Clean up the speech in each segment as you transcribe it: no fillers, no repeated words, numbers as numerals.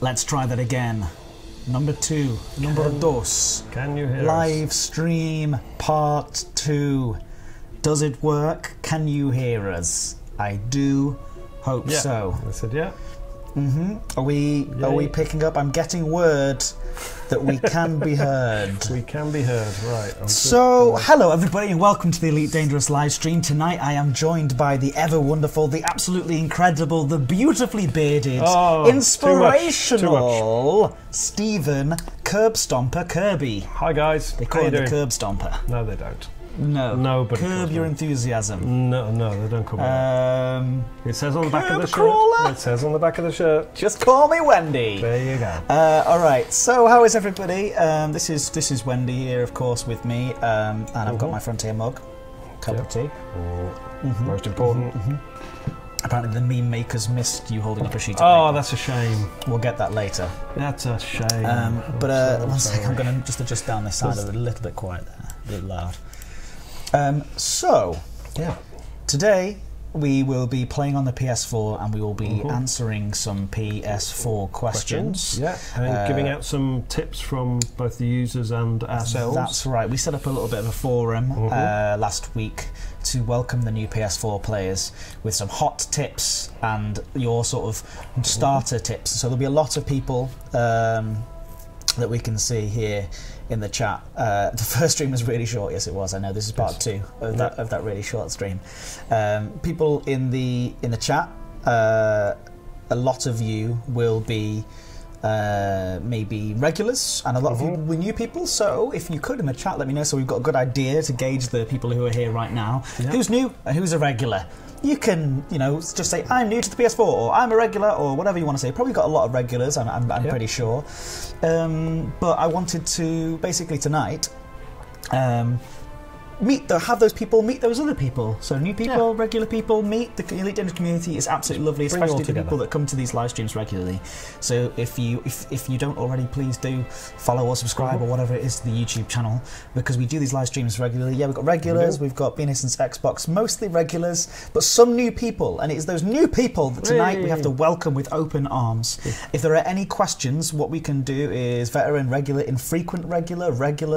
Let's try that again. Number 2, number dos. Can you hear Live us? stream part 2. Does it work? Can you hear us? I do hope so. I said yeah. Are we picking up? I'm getting word that we can be heard. We can be heard, right. So, hello everybody and welcome to the Elite Dangerous live stream. Tonight I am joined by the ever wonderful, the absolutely incredible, the beautifully bearded, inspirational Stephen Curb Stomper Kirby. Hi guys. They call him the Curb Stomper. No, they don't. No. Nobody. Curb your enthusiasm. No, they don't call me that. It says on the back of the crawler. shirt. It says on the back of the shirt. Just call me Wendy. There you go. All right. So, how is everybody? This is Wendy here, of course, with me, and I've got my Frontier mug, cup of tea. Most important. Apparently, the meme makers missed you holding up a sheet of paper. paper. That's a shame. We'll get that later. That's a shame. One second, I'm going to just adjust down this side a little bit quiet there, a bit loud. Today we will be playing on the PS4 and we will be answering some PS4 questions. Yeah, and giving out some tips from both the users and ourselves. That's right. We set up a little bit of a forum last week to welcome the new PS4 players with some hot tips and your sort of starter tips. So there'll be a lot of people that we can see here in the chat. The first stream was really short. Yes, it was. I know this is part 2 of that really short stream. People in the chat, a lot of you will be maybe regulars, and a lot of you will be new people. So if you could in the chat, let me know. So we've got a good idea to gauge the people who are here right now. Who's new and who's a regular? You can, just say, I'm new to the PS4, or I'm a regular, or whatever you want to say. Probably got a lot of regulars, I'm pretty sure. But I wanted to, basically tonight, have those people meet those other people. So new people, regular people, meet the Elite Dangerous community is absolutely lovely, especially the people that come to these live streams regularly. So if you don't already, please do follow or subscribe or whatever it is to the YouTube channel, because we do these live streams regularly. Yeah, we've got regulars, we've got Being Since Xbox, mostly regulars, but some new people, and it is those new people that tonight we have to welcome with open arms. If there are any questions, what we can do is veteran, regular, infrequent regular,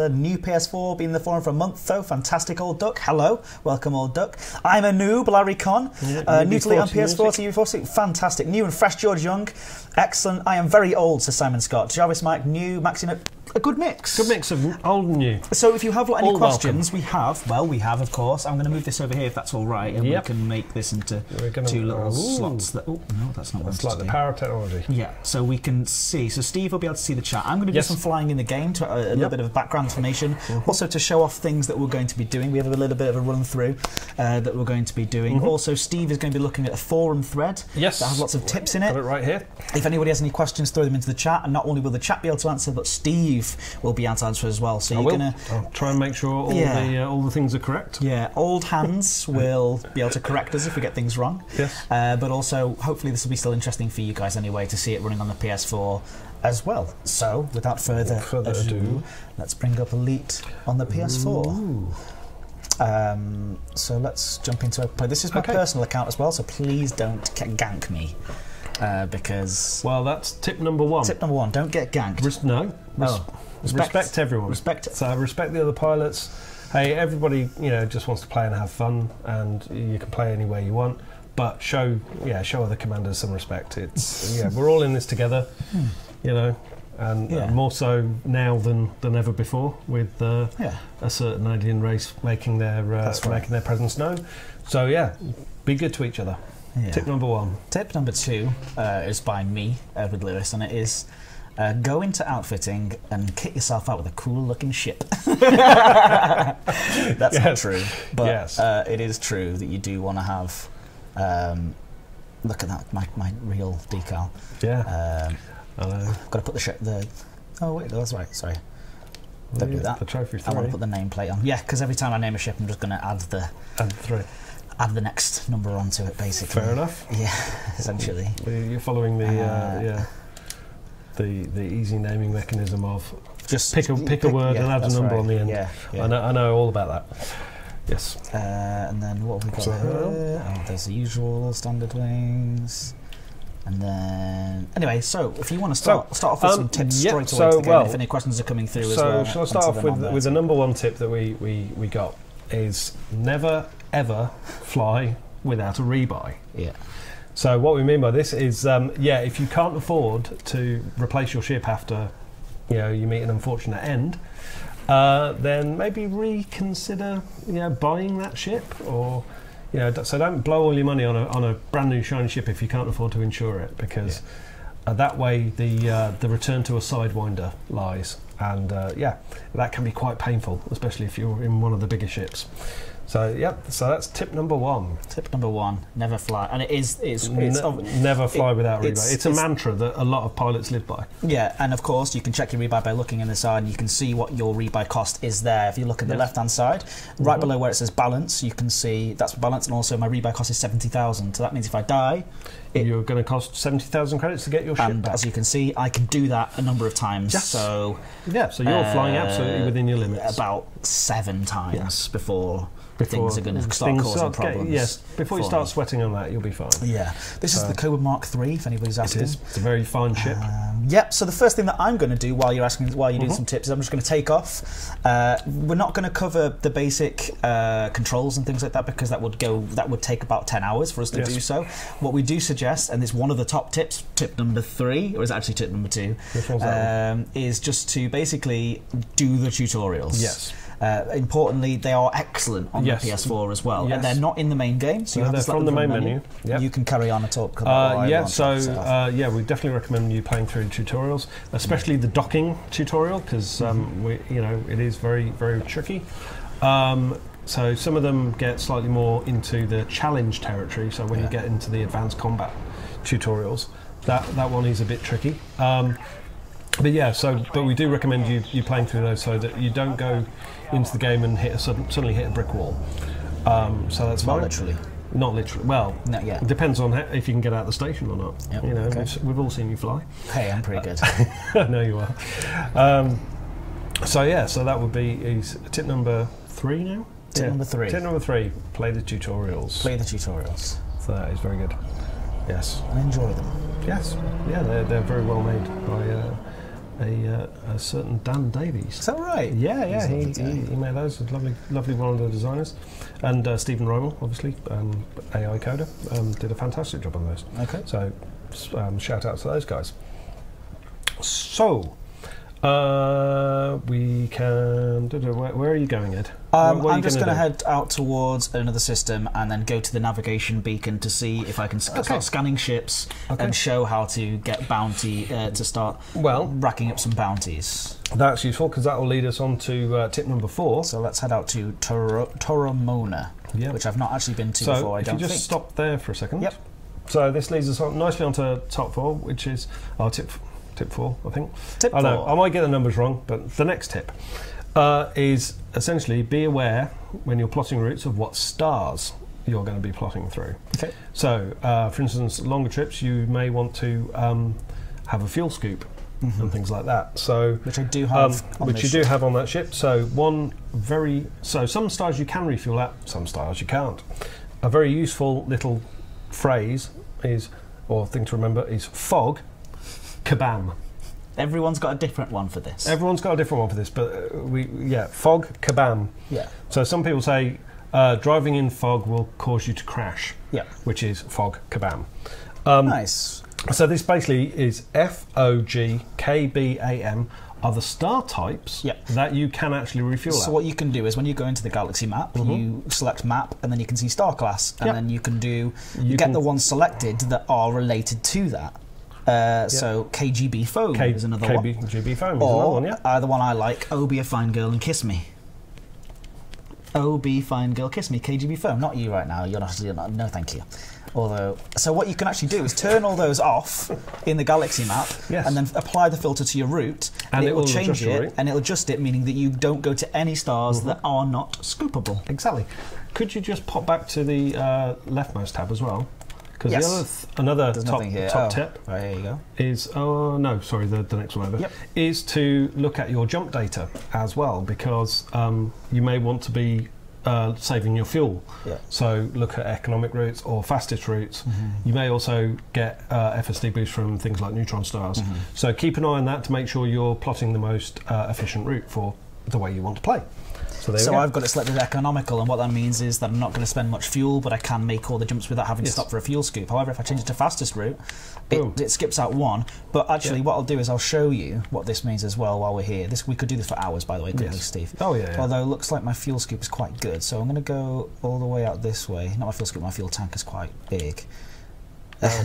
new PS4, been in the forum for a month though, fantastic old duck. Hello, welcome old duck. I'm a noob, Larry Con. New to Elite on PS4, TV4, fantastic. New and fresh, George Young. Excellent. I am very old, says Simon Scott. Jarvis Mike, new. Maxine, a good mix. Good mix of old and new. So if you have any questions, we have, of course. I'm going to move this over here if that's all right, and we can make this into 2 little slots. Oh, no, that's not what That's like the power of technology. Yeah, so we can see. So Steve will be able to see the chat. I'm going to do some flying in the game, to a little bit of background information, also to show off things that we're going to be doing. We have a little bit of a run through that we're going to be doing. Also, Steve is going to be looking at a forum thread that has lots of tips in it. Got it right here. If anybody has any questions, throw them into the chat, and not only will the chat be able to answer, but Steve will be able to answer as well. So I'll try and make sure all the things are correct. Yeah, old hands will be able to correct us if we get things wrong. Yes. But also, hopefully this will be still interesting for you guys anyway, to see it running on the PS4 as well. So, without further ado, let's bring up Elite on the PS4. So let's jump into it. This is my personal account as well, so please don't gank me. Because... Well, that's tip number 1. Tip number 1, don't get ganked. Respect everyone. So respect the other pilots. Hey, everybody, just wants to play and have fun, and you can play anywhere you want. But show other commanders some respect. It's we're all in this together, and more so now than ever before, with a certain alien race making their presence known. So be good to each other. Yeah. Tip number 1. Tip number 2 is by me, Edward Lewis, and it is go into outfitting and kit yourself out with a cool-looking ship. That's not true, but it is true that you do want to have. Look at that, my real decal. Yeah. Got to put the. Oh wait, that's right. Sorry. Don't do that. The trophy 3. I want to put the nameplate on. Yeah, because every time I name a ship, I'm just going to add the 3. Add the next number onto it, basically. Fair enough. Yeah, essentially. You're following the the easy naming mechanism of just pick a word and add a number on the end. Yeah, yeah. I know all about that. Yes. And then what have we got here? Oh, there's the usual standard wings. And then, anyway, so if you want to start off with some tips straight away to the game, if any questions are coming through as well. So shall I start off with the number one tip that we got is never ever fly without a rebuy. Yeah. So what we mean by this is, if you can't afford to replace your ship after, you meet an unfortunate end, then maybe reconsider, buying that ship, or, so don't blow all your money on a brand new shiny ship if you can't afford to insure it, because that way the return to a sidewinder lies, and that can be quite painful, especially if you're in one of the bigger ships. So so that's tip number 1. Tip number 1: never fly, and it's never fly without rebuy. It's a mantra that a lot of pilots live by. Yeah, and of course you can check your rebuy by looking in the side, and you can see what your rebuy cost is there. If you look at the left-hand side, right below where it says balance, you can see that's balance, and also my rebuy cost is 70,000. So that means if I die, you're going to cost 70,000 credits to get your ship and back. As you can see, I can do that a number of times. Yes. So you're flying absolutely within your limits. About 7 times before things are going to start causing problems. Before you start sweating on that, you'll be fine. Yeah, this is the Cobra Mark III, if anybody's asking. It is. It's a very fine ship. So the first thing that I'm going to do while you're doing some tips is I'm just going to take off. We're not going to cover the basic controls and things like that, because that would take about 10 hours for us to do so. What we do suggest, and it's one of the top tips, tip number 3, or is it actually tip number 2, is just to basically do the tutorials. Yes. Importantly, they are excellent on the PS4 as well, and they're not in the main game, so they're from the main menu. You can carry on and talk about we definitely recommend you playing through tutorials, especially the docking tutorial, because it is very, very tricky. So some of them get slightly more into the challenge territory. So when you get into the advanced combat tutorials, that one is a bit tricky. But we do recommend you playing through those so that you don't go into the game and suddenly hit a brick wall. So that's fine. Not literally. Well, not yet. It depends on if you can get out of the station or not. Yep. We've all seen you fly. Hey, I'm pretty good. I know you are. So that would be tip number 3 now. Tip number 3. Tip number 3: play the tutorials. Play the tutorials. So that is very good. Yes. And enjoy them. Yes. Yeah, they're very well made by a certain Dan Davies. Is that right? Yeah. He made those. Lovely one of the designers. And Stephen Rommel, obviously, AI coder, did a fantastic job on those. Okay. So shout out to those guys. So we can. Where are you going, Ed? I'm just going to head out towards another system and then go to the navigation beacon to see if I can start scanning ships and show how to get bounty to start racking up some bounties. That's useful, because that will lead us on to tip number 4. So let's head out to Toromona, which I've not actually been to before. If you just stop there for a second. Yep. So this leads us nicely onto top 4, which is tip 4, I think. Tip 4. I might get the numbers wrong, but the next tip is essentially be aware when you're plotting routes of what stars you're going to be plotting through. Okay. So, for instance, longer trips, you may want to have a fuel scoop and things like that. So, which I do have. You do have on that ship. So some stars you can refuel at, some stars you can't. A very useful little phrase thing to remember is fog. Kabam. Everyone's got a different one for this. Everyone's got a different one for this, but fog, kabam. Yeah. So some people say driving in fog will cause you to crash. Yeah. Which is fog, kabam. Nice. So this basically is FOG, KBAM are the star types that you can actually refuel at. So what you can do is when you go into the galaxy map, you select map, and then you can see star class, and then you can get the ones selected that are related to that. So KGB Foam is another one. KGB Foam is another one, the one I like, Oh Be a Fine Girl and Kiss Me. Oh, be fine girl, kiss me, KGB phone. Not you right now. You're not. No, thank you. Although, so what you can actually do is turn all those off in the galaxy map, and then apply the filter to your route, and it will change it, and it'll adjust it, meaning that you don't go to any stars that are not scoopable. Exactly. Could you just pop back to the leftmost tab as well? Because another top tip here you go. Is the next one over is to look at your jump data as well, because you may want to be saving your fuel. So look at economic routes or fastest routes. You may also get FSD boost from things like neutron stars. So keep an eye on that to make sure you're plotting the most efficient route for the way you want to play. So I've got it selected economical, and what that means is that I'm not going to spend much fuel, but I can make all the jumps without having to stop for a fuel scoop. However, if I change it to fastest route, it skips out one. But actually, what I'll do is I'll show you what this means as well while we're here. We could do this for hours, by the way, couldn't we, Steve? Although it looks like my fuel scoop is quite good, so I'm going to go all the way out this way. Not my fuel scoop, my fuel tank is quite big.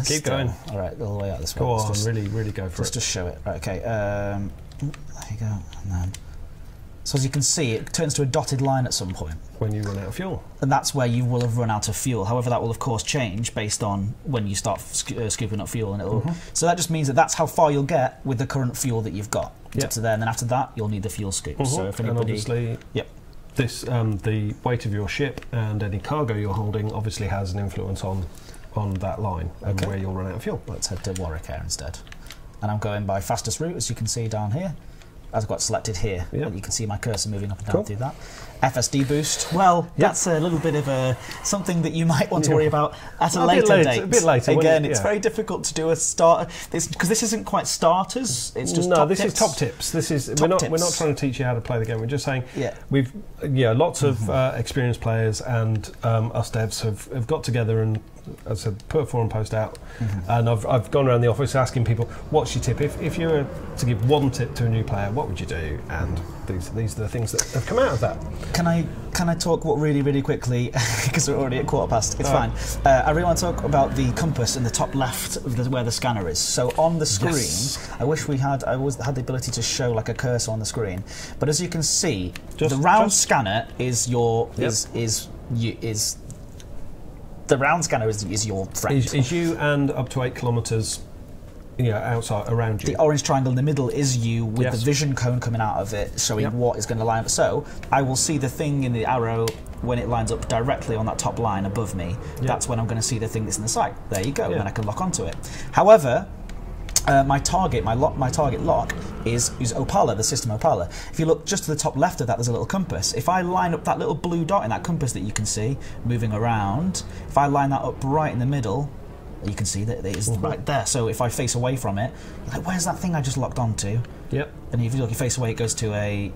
Keep going. All right, all the way out this way. Go on, really go for it. Just to show it. Right, okay. There you go. And then. So as you can see, it turns to a dotted line at some point. When you run out of fuel. And that's where you will have run out of fuel. However, that will of course change based on when you start scooping up fuel. And so that just means that that's how far you'll get with the current fuel that you've got. Up to there, and then after that, you'll need the fuel scoop. So if anybody, and obviously, this the weight of your ship and any cargo you're holding obviously has an influence on that line and where you'll run out of fuel. Let's head to Warwick Air instead. And I'm going by fastest route, as you can see down here. As I've got selected here, you can see my cursor moving up and down through that. FSD boost, well, that's a little bit of something that you might want to worry about at a later date. A bit later. Again, it's very difficult to do a starter, because this isn't quite starters, it's just top tips. This is top tips. We're not trying to teach you how to play the game, we're just saying we've lots of experienced players and us devs have got together and, as I said, put a forum post out, and I've gone around the office asking people, what's your tip? If you were to give one tip to a new player, what would you do? And these are the things that have come out of that. Can I talk really quickly, because we're already at 1:15, it's fine. I really want to talk about the compass in the top left of where the scanner is. So on the screen, I wish I always had the ability to show like a cursor on the screen, but as you can see, the round scanner is your the round scanner is your friend. Is you and up to 8 kilometres outside, around you. The orange triangle in the middle is you with the vision cone coming out of it, showing what is going to line up. So I will see the thing in the arrow when it lines up directly on that top line above me. That's when I'm going to see the thing that's in the sight. There you go, and I can lock onto it. However, my target lock is Opala, the system Opala. If you look just to the top left of that, there's a little compass. If I line up that little blue dot in that compass that you can see moving around, if I line that up right in the middle, you can see that it is right there. So if I face away from it, like, where's that thing I just locked onto? And if you look, you face away, it goes to a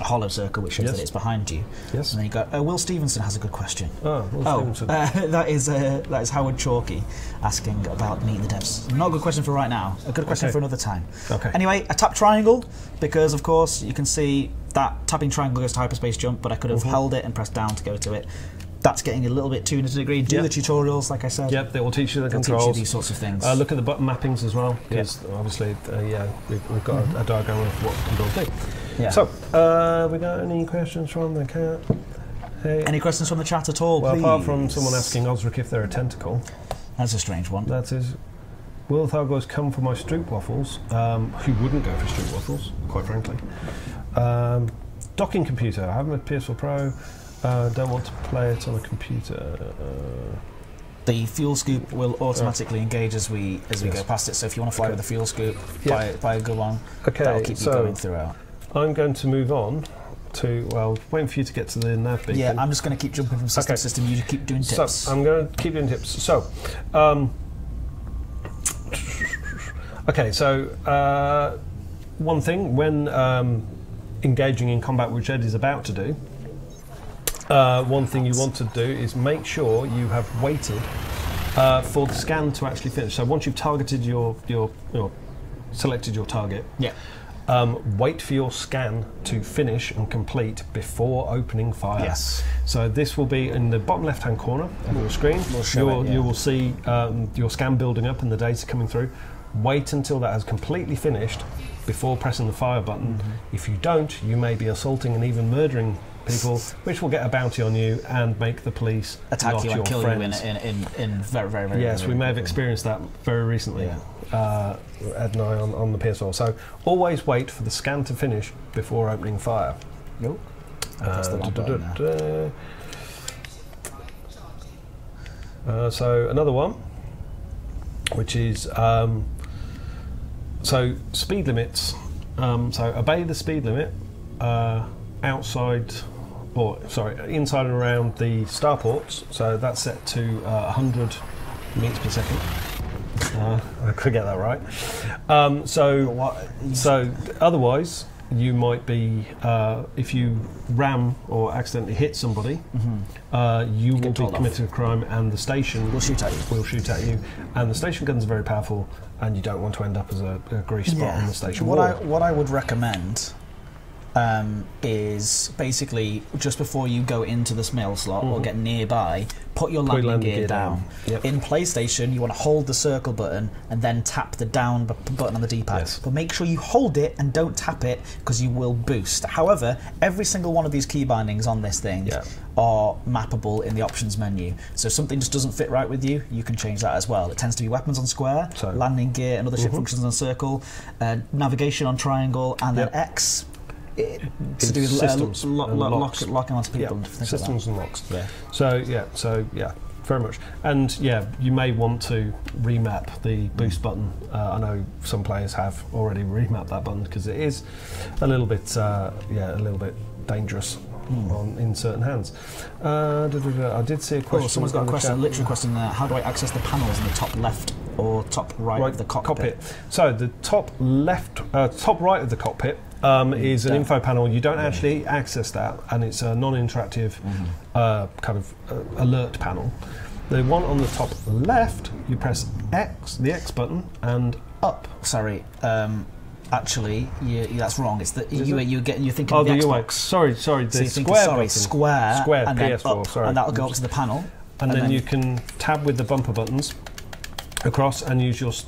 hollow circle, which shows that it's behind you. And then you go, Will Stevenson has a good question. Stevenson. That is Howard Chalky asking about Meet the Devs. Not a good question for right now. A good question for another time. Anyway, I tap triangle because, of course, you can see that tapping triangle goes to hyperspace jump, but I could have held it and pressed down to go to it. That's getting a little bit too nitty gritty. Do the tutorials, like I said. They will teach you the controls. Teach you these sorts of things. Look at the button mappings as well, because obviously, we've got a diagram of what controls do. So, we got any questions from the cat? Hey. Any questions from the chat at all, please? Apart from someone asking Osric if they're a tentacle. That's a strange one. That is. Will Thargos come for my Stroop waffles? Who wouldn't go for Stroop waffles, quite frankly? Docking computer. I have a PS4 Pro. Don't want to play it on a computer. The fuel scoop will automatically engage as we go past it. So if you want to fly with the fuel scoop, buy a good one. That'll keep you going throughout. I'm going to move on to waiting for you to get to the nav beacon. Yeah, I'm just going to keep jumping from system to system. You keep doing tips. So I'm going to keep doing tips. So, one thing when engaging in combat, which Ed is about to do. One thing you want to do is make sure you have waited for the scan to actually finish. So once you've targeted selected your target, wait for your scan to finish and complete before opening fire. So this will be in the bottom left-hand corner of your screen. You will see your scan building up and the data coming through. Wait until that has completely finished before pressing the fire button. If you don't, you may be assaulting and even murdering people, which will get a bounty on you and make the police attack not you your and kill friends. you in very, very, very. Yes, very, we may have experienced that very recently, Ed and I on the PS4. So always wait for the scan to finish before opening fire. Nope. So another one, which is so speed limits. So obey the speed limit inside and around the starports. So that's set to 100 meters per second. I could get that right. So otherwise, you might be if you ram or accidentally hit somebody, you will be committing a crime, and the station will shoot at you. And the station guns are very powerful, and you don't want to end up as a grease spot on the station wall. What I would recommend is basically just before you go into this mail slot or get nearby, put your landing gear down. Yep. In PlayStation, you want to hold the circle button and then tap the down button on the D-pad. Yes. But make sure you hold it and don't tap it, because you will boost. However, every single one of these key bindings on this thing are mappable in the options menu. So if something just doesn't fit right with you, you can change that as well. It tends to be weapons on square, landing gear and other ship functions on circle, navigation on triangle, and then X. To do with systems locking onto people and things systems like and locks. So very much. And you may want to remap the boost button. I know some players have already remapped that button, because it is a little bit dangerous in certain hands. I did see a question. Someone's got a question, literally question there. How do I access the panels in the top left or top right of the cockpit? So the top right of the cockpit is an info panel. You don't actually access that, and it's a non-interactive kind of alert panel. The one on the top left, you press X, the X button, and up. Sorry. Actually, that's wrong. It's the you're thinking of the Xbox. Sorry, the so square button. Square, and PS4, up, sorry. and that'll go up to the panel. And then you can tab with the bumper buttons across and use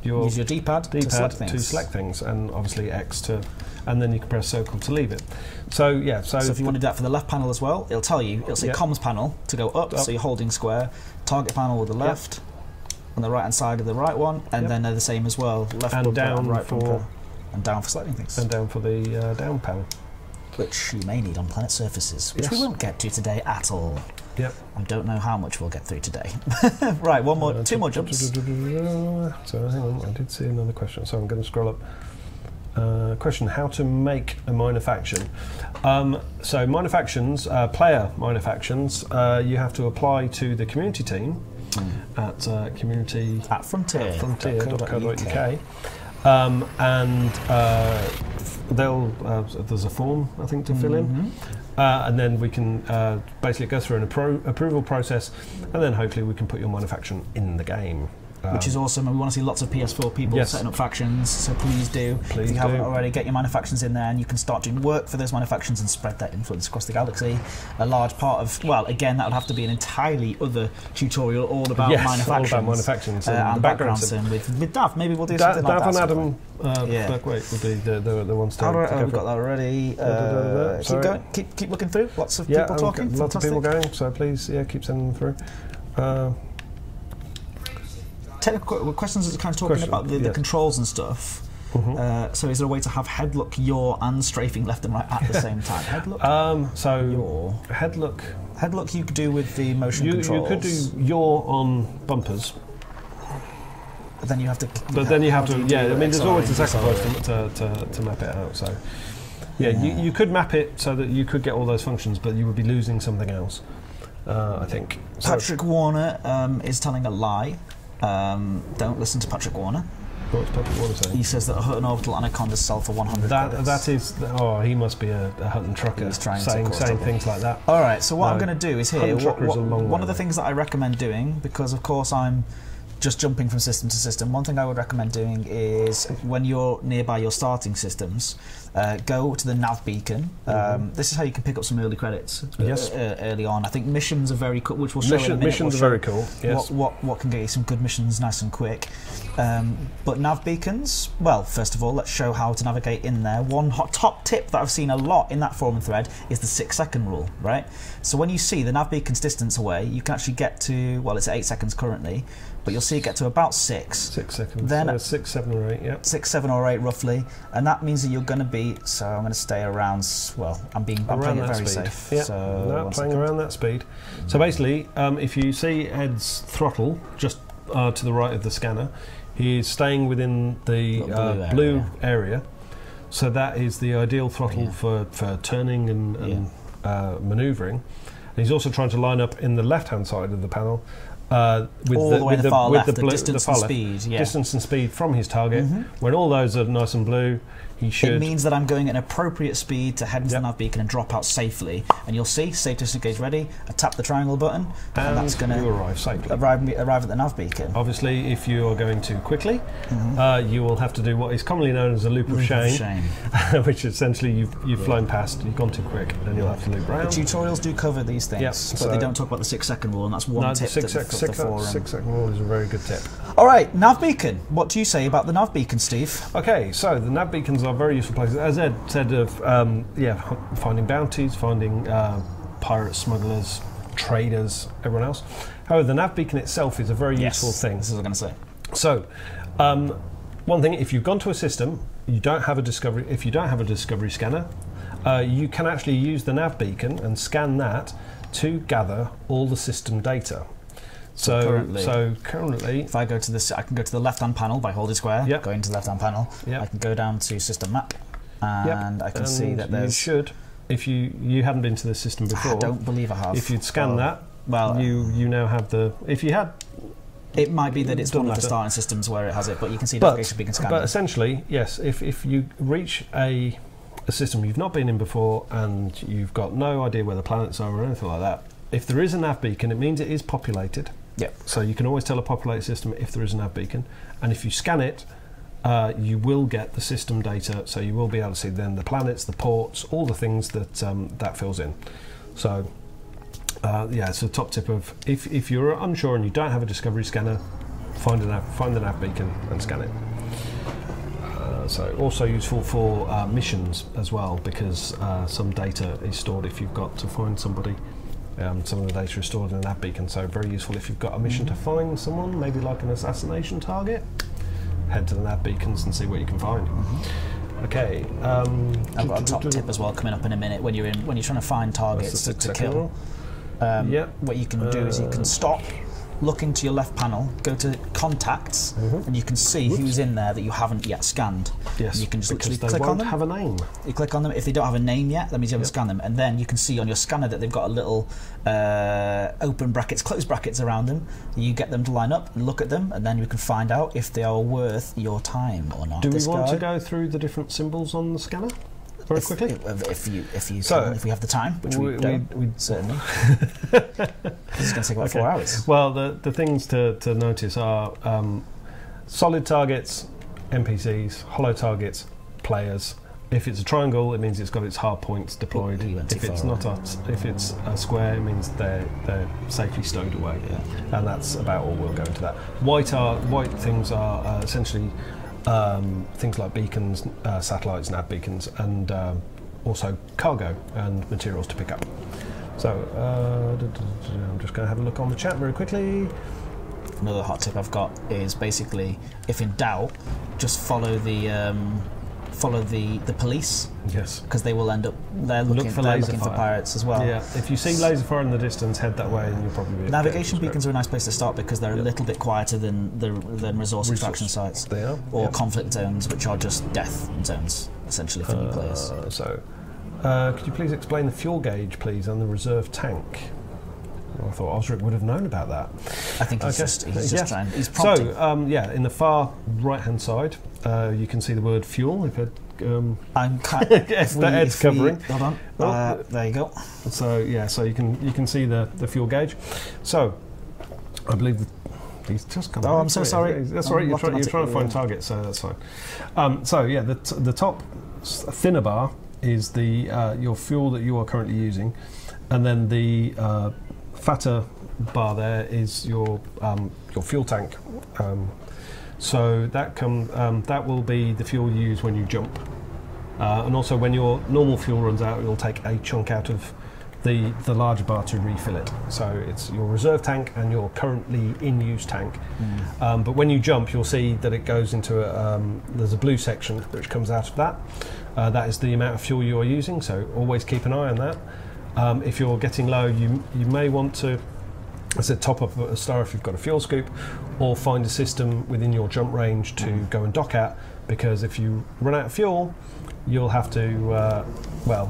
your D-pad to select things, and obviously X to, and then you can press circle to leave it. So if you want to do that for the left panel as well, it'll tell you. It'll say comms panel to go up, so you're holding square. Target panel with the left. On the right hand side of the right one, and then they're the same as well. Left and bumper down and right for bumper, and down for selecting things. And down for the down panel, which you may need on planet surfaces, which we won't get to today at all. Yep. I don't know how much we'll get through today. Right, two more jumps. So hang on, I did see another question, so I'm going to scroll up. Question: how to make a minor faction? So minor factions, player minor factions, you have to apply to the community team at community at frontier.co.uk, and there's a form, I think, to fill in, and then we can basically go through an approval process, and then hopefully we can put your minor faction in the game. Which is awesome, and we want to see lots of PS4 people setting up factions, so please do. If you haven't already, get your minor factions in there, and you can start doing work for those minor factions and spread that influence across the galaxy. A large part of, well, again, that would have to be an entirely other tutorial all about minor factions. All about minor factions and the backgrounds. With Dav, maybe we'll do something like that. Dav and Adam Berkwait would be the ones to go. We've got that already. Keep going, keep looking through. Lots of people talking. Lots of people going, so please, keep sending them through. Technical questions is kind of talking about the controls and stuff. So is there a way to have head look, yaw, and strafing left and right at the same time? Head look, yaw. Head look you could do with the motion controls. You could do yaw on bumpers. But then you have to. I mean, there's always a sacrifice to map it out. So you could map it so that you could get all those functions, but you would be losing something else. I think. Patrick Warner is telling a lie. Don't listen to Patrick Warner. What's Patrick Warner saying? He says that a Hutton Orbital Anacondas sell for 100 credits. That is... Oh, he must be a Hutton trucker. He's trying saying things like that. Alright, so what I'm going to do is here... One of the things that I recommend doing, because of course I'm just jumping from system to system, one thing I would recommend doing is when you're nearby your starting systems, go to the nav beacon. This is how you can pick up some early credits early on. I think missions are very cool, which we'll show in a minute. Missions are very cool, yes. What can get you some good missions nice and quick. But nav beacons, well, first of all, let's show how to navigate in there. One top tip that I've seen a lot in that forum thread is the 6-second rule, right? So when you see the nav beacon's distance away, you can actually get to, well, it's at 8 seconds currently, but you'll see it get to about 6. 6 seconds. Then 6, 7 or 8, yeah. 6, 7 or 8 roughly, and that means that you're going to be, so I'm going to stay around, well, I'm playing it very safe. Yeah, so playing around that speed. So basically, if you see Ed's throttle just to the right of the scanner, he is staying within the blue area. So that is the ideal throttle for turning and manoeuvring. And he's also trying to line up in the left-hand side of the panel with the distance and speed. Yeah. Distance and speed from his target. When all those are nice and blue, he should. It means that I'm going at an appropriate speed to head into the nav beacon and drop out safely. And you'll see, safe disengage ready. I tap the triangle button, and that's going to arrive safely. Arrive at the nav beacon. Obviously, if you are going too quickly, you will have to do what is commonly known as a loop of shame, which essentially you've flown past, you've gone too quick, and you'll have to loop around. The tutorials do cover these things, but they don't talk about the 6-second rule, and that's one tip. The 6-second rule is a very good tip. All right, nav beacon. What do you say about the nav beacon, Steve? Okay, so the nav beacons are very useful places. As Ed said, of finding bounties, finding pirates, smugglers, traders, everyone else. However, the nav beacon itself is a very useful thing. This is what I'm going to say. So, one thing: if you've gone to a system, you don't have a discovery. If you don't have a discovery scanner, you can actually use the nav beacon and scan that to gather all the system data. So currently, if I go to this, I can go to the left-hand panel by holding square. Going to the left-hand panel, I can go down to system map, and I can see that there's. You should, if you hadn't been to the system before. I don't believe I have. If you'd scan that, well, you now have the. If you had. It might be that it's one of the starting systems where it has it, but you can see navigation beacon scanning. But essentially, yes, if you reach a system you've not been in before and you've got no idea where the planets are or anything like that, if there is a nav beacon, it means it is populated. So you can always tell a populated system if there is a nav beacon, and if you scan it, you will get the system data. So you will be able to see then the planets, the ports, all the things that that fills in. So it's a top tip of if you're unsure and you don't have a discovery scanner, find the nav beacon and scan it. So also useful for missions as well, because some data is stored if you've got to find somebody. Some of the data is stored in a nav beacon, so very useful if you've got a mission to find someone, maybe like an assassination target. Head to the nav beacons and see what you can find. Okay. I've got a top tip as well coming up in a minute. When you're trying to find targets to kill, what you can do is you can stop, look into your left panel, go to contacts, and you can see who's in there that you haven't yet scanned. Yes, you can just literally they click won't on them. Have a name. You click on them. If they don't have a name yet, that means you haven't scanned them. And then you can see on your scanner that they've got a little open brackets, closed brackets around them. You get them to line up and look at them, and then you can find out if they are worth your time or not. Do we want to go through the different symbols on the scanner? Very quickly, if we have the time, which we don't, certainly. This is going to take about 4 hours. Well, the things to notice are solid targets, NPCs, hollow targets, players. If it's a triangle, it means it's got its hard points deployed. If it's not if it's a square, it means they're safely stowed away. And that's about all. We'll go into that. White things are essentially. Things like beacons, satellites, nav beacons, and also cargo and materials to pick up. So I'm just going to have a look on the chat very quickly. Another hot tip I've got is basically, if in doubt, just follow the police. Yes, because they will end up looking for pirates as well. Yeah, if you see laser fire in the distance, head that way, and you'll probably be. Navigation beacons are a nice place to start because they're a little bit quieter than resource extraction sites. They are, or conflict zones, which are just death zones essentially for new players. Could you please explain the fuel gauge, please, and the reserve tank? I thought Osric would have known about that. I think he's just trying. He's prompting. So, in the far right-hand side, you can see the word fuel. If it, Ed's covering. Hold on. There you go. So so you can see the fuel gauge. So, I believe He's just come. Oh, I'm so sorry. That's all right. You're trying to find targets, so that's fine. So yeah, the top thinner bar is the your fuel that you are currently using, and then the fatter bar there is your fuel tank. So that will be the fuel you use when you jump, and also when your normal fuel runs out, you'll take a chunk out of the larger bar to refill it. So it's your reserve tank and your currently in use tank. But when you jump, you'll see that it goes into there's a blue section which comes out of that. That is the amount of fuel you are using. So always keep an eye on that. If you're getting low, you may want to, I said, top up a star if you've got a fuel scoop, or find a system within your jump range to go and dock at, because if you run out of fuel, you'll have to,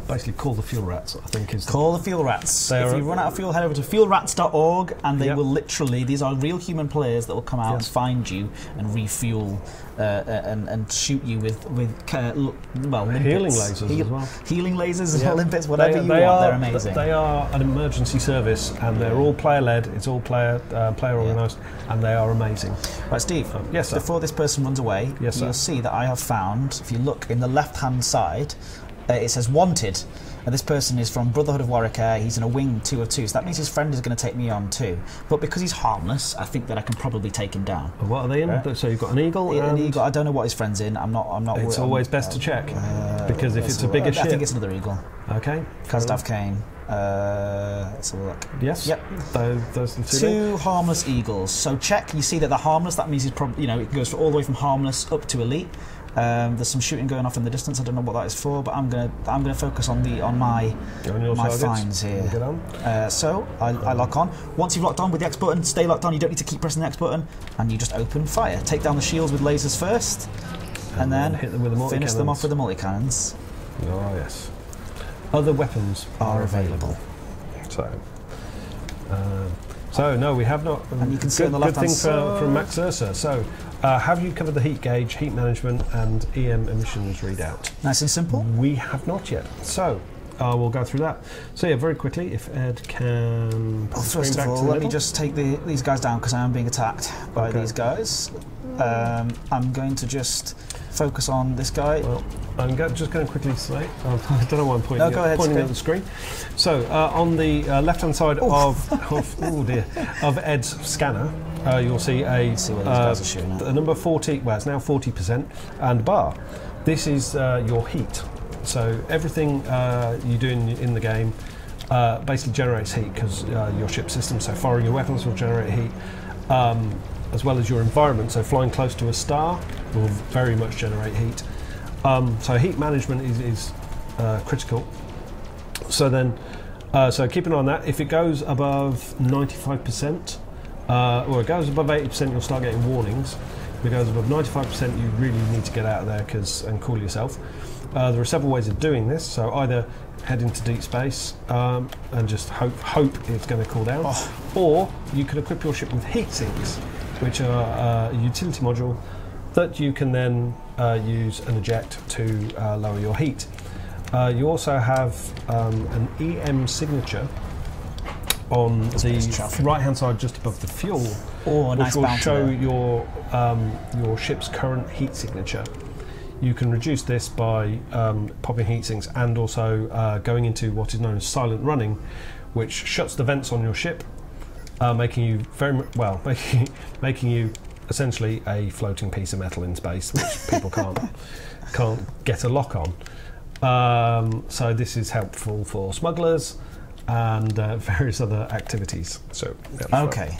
basically call the fuel rats, I think is... Call the fuel rats. If you run out of fuel, head over to fuelrats.org, and they will literally, these are real human players that will come out and find you and refuel and shoot you with healing lasers as well. Healing lasers, limpets, whatever you want, they're amazing. They are an emergency service, and they're all player-led, it's all player organised, and they are amazing. Right, Steve, yes, sir. Before this person runs away, you'll see that I have found, if you look in the left-hand side, it says wanted, and this person is from Brotherhood of Warwick. He's in a wing 2 of 2, so that means his friend is going to take me on too. But because he's harmless, I think that I can probably take him down. What are they in? So you've got an eagle. An eagle. I don't know what his friend's in. I'm not. It's always best to check, because if it's a bigger ship, I think it's another eagle. Okay. Kazdav Kane. Let's have a look. Yes. Yep. Those are the two harmless eagles. So check. You see that they're harmless. That means he's probably, it goes all the way from harmless up to elite. There's some shooting going off in the distance. I don't know what that is for, but I'm gonna focus on my finds here. Get on. So I lock on. Once you've locked on with the X button, stay locked on. You don't need to keep pressing the X button, and you just open fire. Take down the shields with lasers first, and then hit them with the finish them off with the multi-cannons. Oh yes. Other weapons are available. So no, we have not. And you can see on the left-hand side. Good thing from Max Ursa. So, have you covered the heat gauge, heat management, and EM emissions readout? Nice and simple. We have not yet. So, we'll go through that. So yeah, very quickly, if Ed can. First of all, let me just take these guys down, because I am being attacked by these guys. I'm going to just focus on this guy. Well, I'm just going to quickly say, I don't know why I'm pointing at the screen. So on the left-hand side of Ed's scanner, you'll see a number 40. Well, it's now 40%, and bar. This is your heat. So everything you do in the game basically generates heat, because your ship system. So firing your weapons will generate heat. As well as your environment, so flying close to a star will very much generate heat. So heat management is critical. So then, so keep an eye on that. If it goes above 95%, or it goes above 80%, you'll start getting warnings. If it goes above 95%, you really need to get out of there and cool yourself. There are several ways of doing this. So either head into deep space and just hope it's going to cool down, or you could equip your ship with heat sinks, which are a utility module that you can then use and eject to lower your heat. You also have an EM signature on the right-hand side, just above the fuel, which will show your ship's current heat signature. You can reduce this by popping heat sinks, and also going into what is known as silent running, which shuts the vents on your ship, making you making you essentially a floating piece of metal in space, which people can't get a lock on. So this is helpful for smugglers and various other activities. So okay.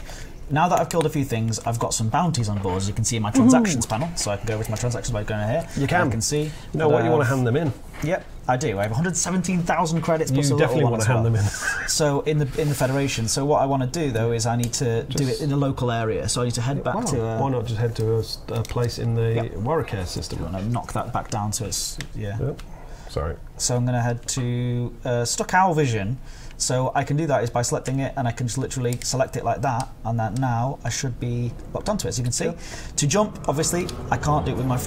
Now that I've killed a few things, I've got some bounties on board, as you can see in my transactions panel. So I can go over to my transactions by going here. You can. I can see. You know what you want to hand them in. Yep, I do. I have 117,000 credits. You definitely want to hand them in. So in the Federation. So what I want to do though is I need to do it in a local area. So I need to head back to. Why not just head to a place in the Warwick system? You want to knock that back down to its Yep. Sorry. So I'm going to head to Stuck Owl Vision. So I can do that is by selecting it, and I can just literally select it like that, and then now I should be locked onto it, as you can see. Yep. To jump, obviously, I can't do it with my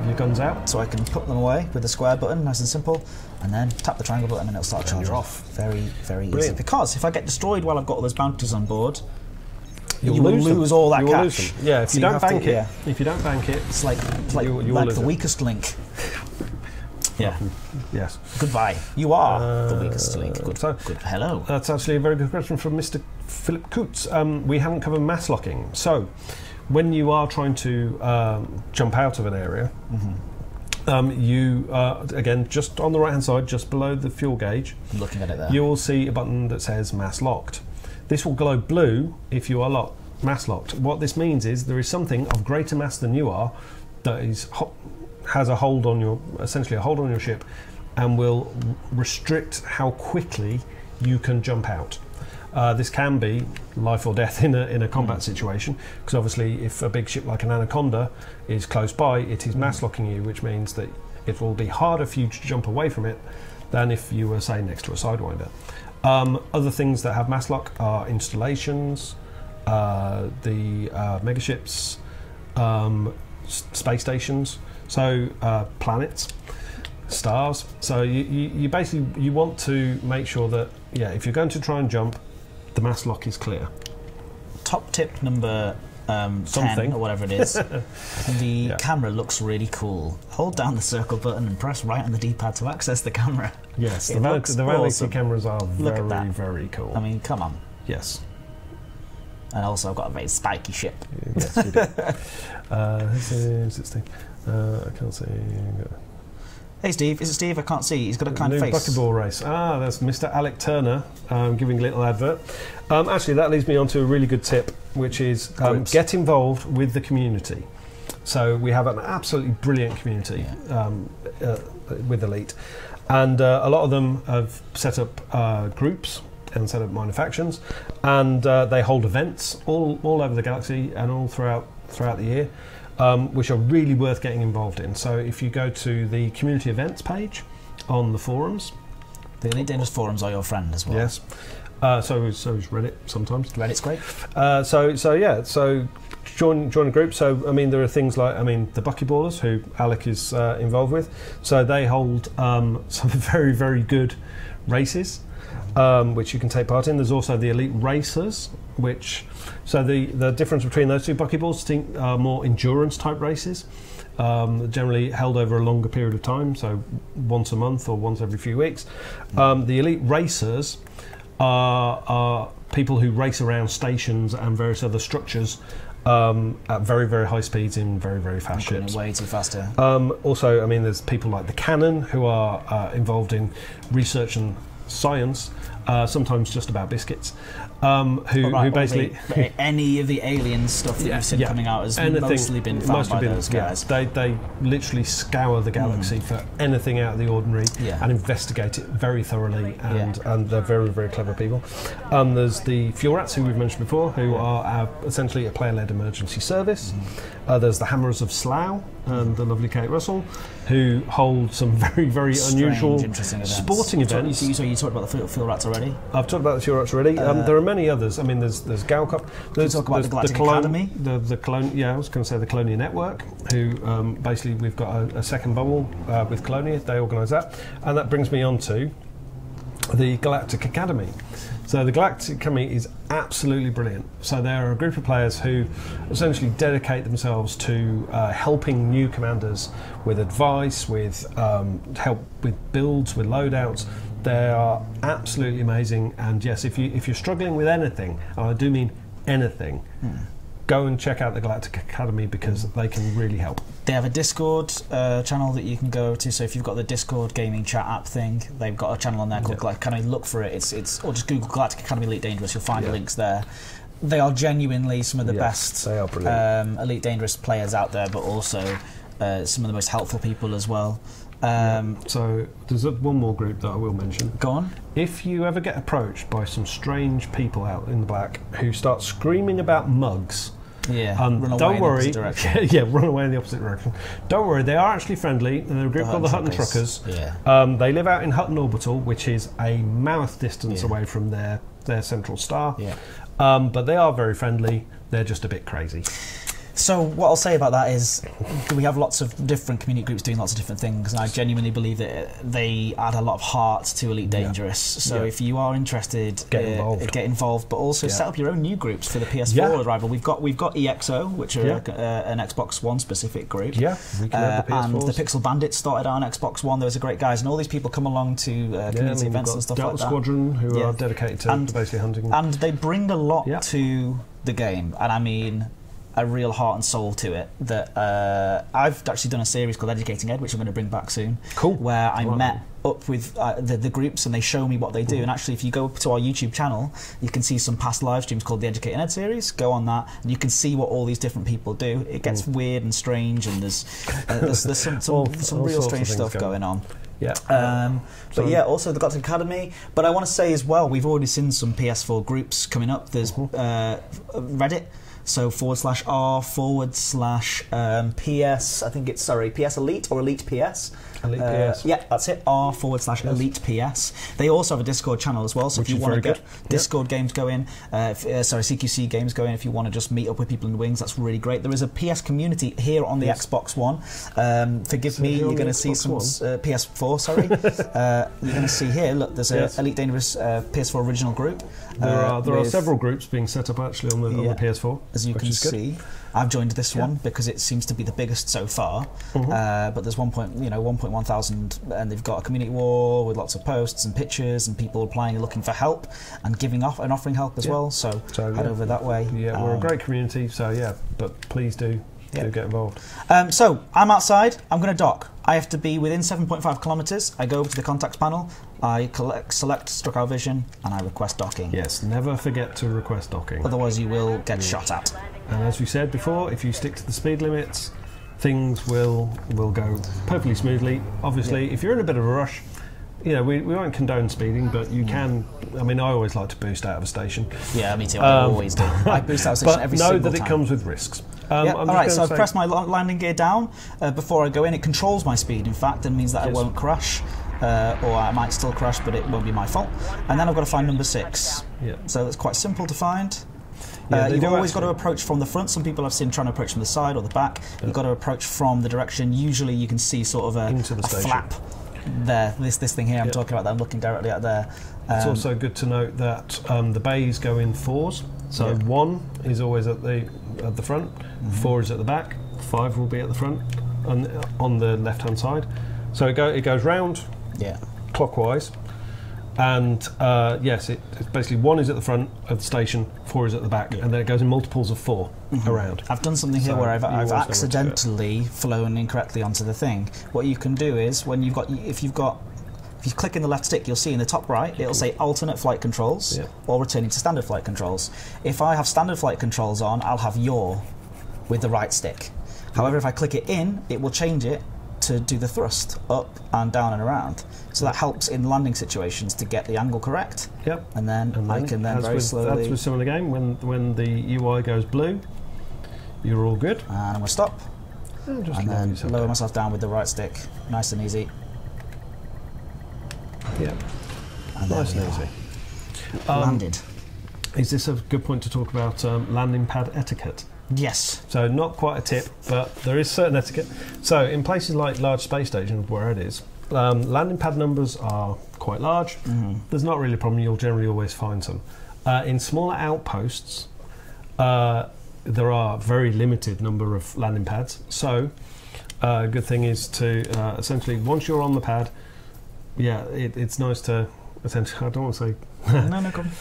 your guns out. So I can put them away with the square button, nice and simple, and then tap the triangle button and it'll start charging off. Very, very easy. Because if I get destroyed while I've got all those bounties on board, you will lose all that cash. Yeah, if you don't bank it, if you don't bank it, it's like the weakest link. Yeah. Yes. Goodbye. You are the weakest link. Good. Hello. That's actually a very good question from Mr. Philip Coots. We haven't covered mass locking. So, when you are trying to jump out of an area, you again, just on the right hand side, just below the fuel gauge, I'm looking at it there, you will see a button that says mass locked. This will glow blue if you are mass locked. What this means is there is something of greater mass than you are that has a hold on essentially a hold on your ship, and will restrict how quickly you can jump out. This can be life or death in a combat situation, because obviously if a big ship like an Anaconda is close by, it is mass locking you, which means that it will be harder for you to jump away from it than if you were, say, next to a Sidewinder. Other things that have mass lock are installations, the megaships, space stations, so planets, stars. So you basically want to make sure that, if you're going to try and jump, the mass lock is clear. Top tip number 10 or whatever it is. The camera looks really cool. Hold down the circle button and press right on the D-pad to access the camera. Yes, the vanity cameras are very, very cool. I mean, come on. Yes. And also I've got a very spiky ship. Yes, you do. Is it Steve? I can't see. Hey Steve, is it Steve? I can't see. He's got a kind of face. Buckyball race. That's Mr. Alec Turner giving a little advert. Actually, that leads me on to a really good tip, which is get involved with the community. So we have an absolutely brilliant community with Elite, and a lot of them have set up groups and set up minor factions, and they hold events all over the galaxy and all throughout the year. Which are really worth getting involved in. So if you go to the community events page on the forums, the Elite Dangerous forums are your friend as well. Yes. So is Reddit sometimes. Reddit's great. So join a group. So I mean, there are things like the Buckyballers, who Alec is involved with. So they hold some very, very good races, which you can take part in. There's also the Elite Racers, so the difference between those two Buckyballs are more endurance type races, generally held over a longer period of time, so once a month or once every few weeks. The Elite Racers are people who race around stations and various other structures at very, very high speeds in very, very fast ships. Way too fast. Also, there's people like the Cannon, who are involved in research and science, sometimes just about biscuits, who basically any of the alien stuff that you've seen coming out has mostly been found by those guys. They literally scour the galaxy for anything out of the ordinary and investigate it very thoroughly, and they're very, very clever people. There's the Fuel Rats, who we've mentioned before, who are essentially a player-led emergency service. There's the Hammers of Slough and the lovely Kate Russell, who hold some very, very unusual sporting events. So you talked about the Fuel Rats already? I've talked about the Fuel Rats already. There are many others. There's Galcop. There's talk about the Galactic Academy. I was going to say the Colonia Network, who basically we've got a second bubble with Colonia. They organise that, and that brings me on to the Galactic Academy. So the Galactic Academy is absolutely brilliant. So there are a group of players who essentially dedicate themselves to helping new commanders with advice, with help with builds, with loadouts. They are absolutely amazing. And yes, if you're struggling with anything, and I do mean anything, go and check out the Galactic Academy, because they can really help. They have a Discord channel that you can go to. So if you've got the Discord gaming chat app thing, they've got a channel on there called Kind of look for it. Or just Google Galactic Academy Elite Dangerous. You'll find links there. They are genuinely some of the best Elite Dangerous players out there, but also some of the most helpful people as well. So there's one more group that I will mention. Go on. If you ever get approached by some strange people out in the black who start screaming about mugs, don't worry. Run away in the opposite direction. Don't worry, they are actually friendly. They're a group called the Hutton Truckers. They live out in Hutton Orbital, which is a mammoth distance away from their central star. But they are very friendly. They're just a bit crazy. So what I'll say about that is we have lots of different community groups doing lots of different things, and I genuinely believe that they add a lot of heart to Elite Dangerous. So if you are interested, get involved, but also set up your own new groups for the PS4 arrival. We've got EXO, which are an Xbox One specific group. Yeah, we can have the and the Pixel Bandits started on Xbox One. Those are great guys, and all these people come along to community events and stuff like that. Delta Squadron, who are dedicated to basically hunting, and they bring a lot to the game, and I mean a real heart and soul to it. That I've actually done a series called Educating Ed, which I'm going to bring back soon. Cool. Where I met up with the groups, and they show me what they do. And actually, if you go to our YouTube channel, you can see some past live streams called the Educating Ed series. Go on that, and you can see what all these different people do. It gets weird and strange, and there's some real strange stuff going on. Yeah. But yeah, also the Galactic Academy. But I want to say as well, we've already seen some PS4 groups coming up. There's Reddit. So /r/PS, I think it's, PS Elite or Elite PS. Elite PS. Yeah, that's it, r/Elite PS. They also have a Discord channel as well, so if you want to get Discord games going, CQC games going, if you want to just meet up with people in the wings, that's really great. There is a PS community here on the Xbox One. Forgive me, you're going to see some PS4, sorry. You're going to see here, look, there's a Elite Dangerous PS4 original group. There are several groups being set up actually on the PS4. As you can see, I've joined this one because it seems to be the biggest so far. But there's 1.1 thousand, and they've got a community wall with lots of posts and pictures and people applying and looking for help and giving off and offering help as well. So head over that way. Yeah, we're a great community. So but please do get involved. So I'm outside. I'm going to dock. I have to be within 7.5 kilometres. I go over to the contacts panel. I select Struck Our Vision, and I request docking. Yes, never forget to request docking. Otherwise, you will get shot at. And as we said before, if you stick to the speed limits, things will go perfectly smoothly. Obviously, if you're in a bit of a rush, we won't condone speeding, but you can. I mean, I always like to boost out of a station. Yeah, me too. I always do. I boost out of a station every single time. But know that it comes with risks. Alright, so I've pressed my landing gear down before I go in. It controls my speed, in fact, and means that I won't crash. Or I might still crash, but it won't be my fault. And then I've got to find number 6. Yeah. So it's quite simple to find. You've always got to approach from the front. Some people I've seen trying to approach from the side or the back. You've got to approach from the direction. Usually you can see sort of a flap there. This thing here I'm talking about that I'm looking directly at there. It's also good to note that the bays go in 4s. So 1 is always at the front, 4 is at the back, 5 will be at the front and on the left-hand side. So it goes round clockwise, and it's basically 1 is at the front of the station, 4 is at the back, and then it goes in multiples of 4 around. I've done something here where I've accidentally flown incorrectly onto the thing. What you can do is if you click in the left stick, you'll see in the top right, it'll say alternate flight controls or returning to standard flight controls. If I have standard flight controls on, I'll have yaw with the right stick. However, if I click it in, it will change it to do the thrust up and down and around. So that helps in landing situations to get the angle correct. Yep. And then I can then very slowly... That's with some of the game, when the UI goes blue, you're all good. And I'm going to stop. And then lower myself down with the right stick. Nice and easy. Yeah. Nice and easy. Landed. Is this a good point to talk about landing pad etiquette? Yes. So not quite a tip, but there is certain etiquette. So in places like large space stations, where it is, landing pad numbers are quite large. There's not really a problem. You'll generally always find some. In smaller outposts, there are very limited number of landing pads. So a good thing is to essentially, once you're on the pad, it's nice to essentially, I don't want to say... no problem.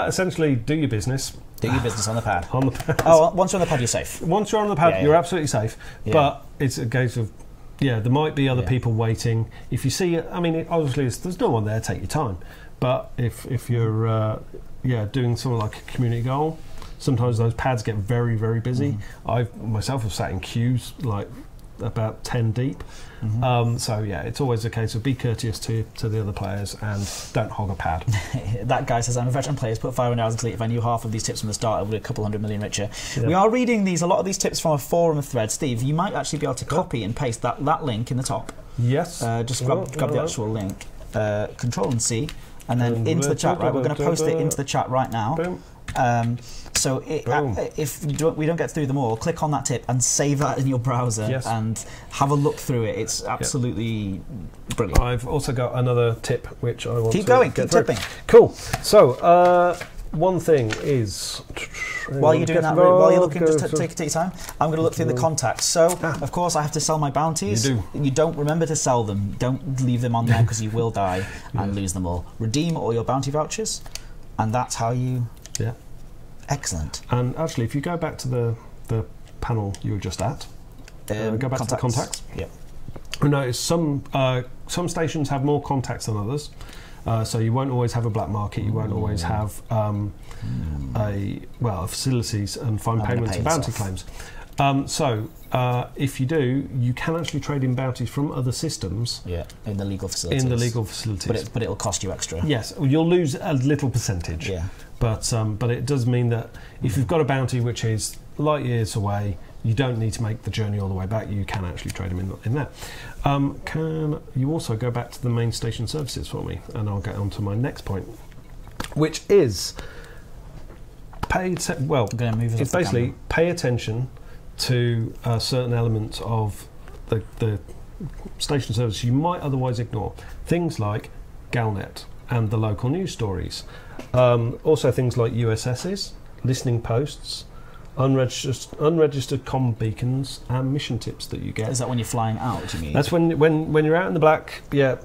Essentially, do your business. Do your business on the pad. On the pad. Oh, once you're on the pad, you're safe. Once you're on the pad, you're absolutely safe. Yeah. But it's a case of, there might be other people waiting. If you see, obviously, there's no one there. Take your time. But if you're, doing something like a community goal, sometimes those pads get very, very busy. I myself have sat in queues like about 10 deep. It's always a case of be courteous to the other players and don't hog a pad. That guy says, I'm a veteran player, put 500 hours into Elite. If I knew half of these tips from the start, I would be a couple 100 million richer. We are reading a lot of these tips from a forum thread. Steve, you might actually be able to copy and paste that link in the top. Yes. Just grab the actual link, Control and C, and then into the chat. Right, we're going to post it into the chat right now. Boom. So if we don't get through them all, click on that tip and save that in your browser and have a look through it. It's absolutely brilliant. I've also got another tip which I want keep to going, get keep through. tipping. Cool. So one thing is, while you're doing that, while you're looking, just take your time. I'm going to look through the contacts. So, of course, I have to sell my bounties. You do. You don't remember to sell them. Don't leave them on there because you will die and lose them all. Redeem all your bounty vouchers, and that's how you. Yeah. Excellent. And actually, if you go back to the panel you were just at, go back to the contacts. Yep. You notice some stations have more contacts than others. So you won't always have a black market. You won't always have facilities and fine payments and bounty claims. If you do, you can actually trade in bounties from other systems. Yeah, in the legal facilities. But it'll cost you extra. Yes, you'll lose a little percentage. Yeah. But it does mean that if you've got a bounty which is light years away, you don't need to make the journey all the way back. You can actually trade them in there. Can you also go back to the main station services for me? And I'll get on to my next point, which is pay attention to certain elements of the station service you might otherwise ignore. Things like Galnet and the local news stories. Also things like USSs, listening posts, unregistered comm beacons and mission tips that you get. Is that when you're flying out, do you mean? That's when you're out in the black, there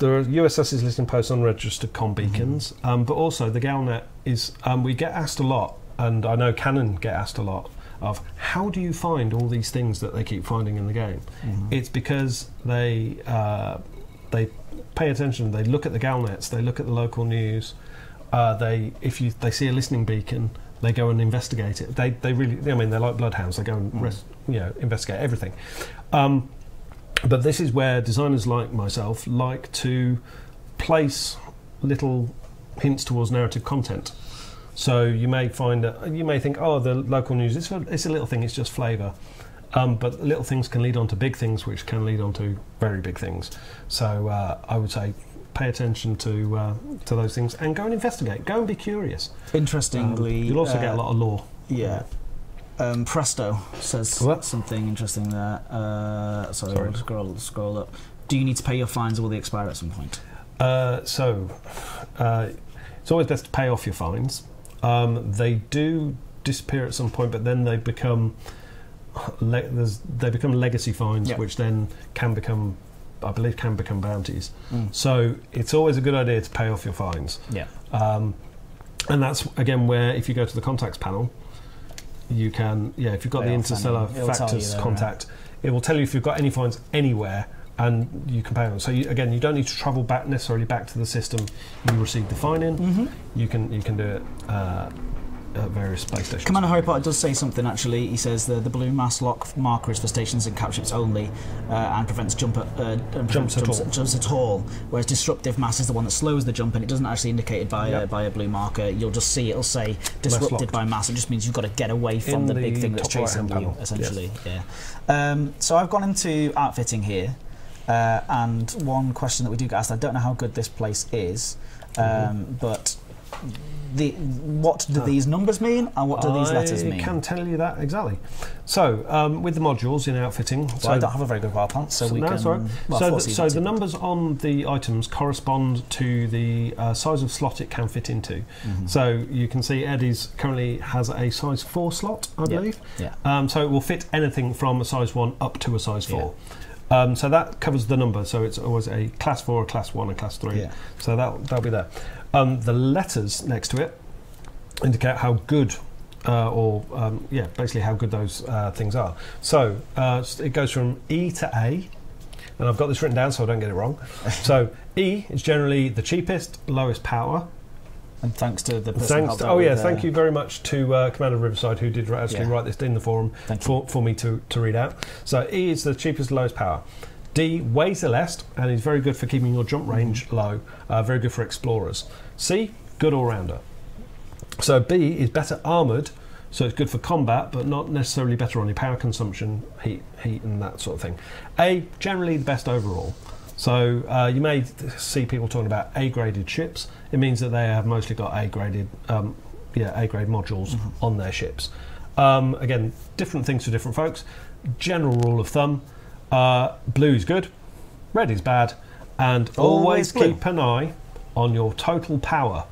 are USSs, listening posts, unregistered comm beacons, but also the Galnet is, we get asked a lot, and I know Canon get asked a lot, of how do you find all these things that they keep finding in the game? It's because they pay attention, they look at the Galnets, they look at the local news, they see a listening beacon, they go and investigate it. They really, I mean, they're like bloodhounds. They go and investigate everything. But this is where designers like myself like to place little hints towards narrative content. So you may think, oh, the local news, it's a little thing, it's just flavour. But little things can lead on to big things, which can lead on to very big things. So I would say, pay attention to those things and go and investigate. Go and be curious. Interestingly, you'll also get a lot of lore. Yeah. Presto says something interesting there. Sorry. I'll scroll up. Do you need to pay your fines or will they expire at some point? It's always best to pay off your fines. They do disappear at some point, but then they become legacy fines, which then can become bounties. So it's always a good idea to pay off your fines. Yeah. And that's again where, if you go to the contacts panel, you can if you've got the interstellar factors contact, it will tell you if you've got any fines anywhere, and you can pay them. So you don't need to travel necessarily back to the system you received the fine in. You can do it at various space stations. Commander Harry Potter does say something, actually. He says the blue mass lock marker is for stations and capships only, and prevents jumps at all, whereas disruptive mass is the one that slows the jump, and it doesn't actually indicate it by a blue marker. You'll just see it'll say disrupted by mass. It just means you've got to get away from the big thing that's chasing you, essentially. So I've gone into outfitting here, and one question that we do get asked, I don't know how good this place is, but what do these numbers mean and what do these letters mean? I can tell you that exactly. So with the modules in outfitting, so I don't have a very good power plant, so we can. So the numbers on the items correspond to the size of slot it can fit into. So you can see Eddie's currently has a size 4 slot, I believe. So it will fit anything from a size 1 up to a size 4. So that covers the number. So it's always a class 4, a class 1, a class 3. So that'll be there. The letters next to it indicate how good, basically how good those things are. So it goes from E to A, and I've got this written down so I don't get it wrong. So E is generally the cheapest, lowest power. And thanks to the person thank you very much to Commander Riverside, who did actually write this in the forum for me to read out. So E is the cheapest, lowest power. D weighs the least and is very good for keeping your jump range low, very good for explorers. C, good all-rounder. So B is better armoured, so it's good for combat, but not necessarily better on your power consumption, heat and that sort of thing. A, generally the best overall. So you may see people talking about A-graded ships. It means that they have mostly got A-graded A-grade modules on their ships. Again, different things for different folks. General rule of thumb: blue is good, red is bad, and always keep an eye on your total power,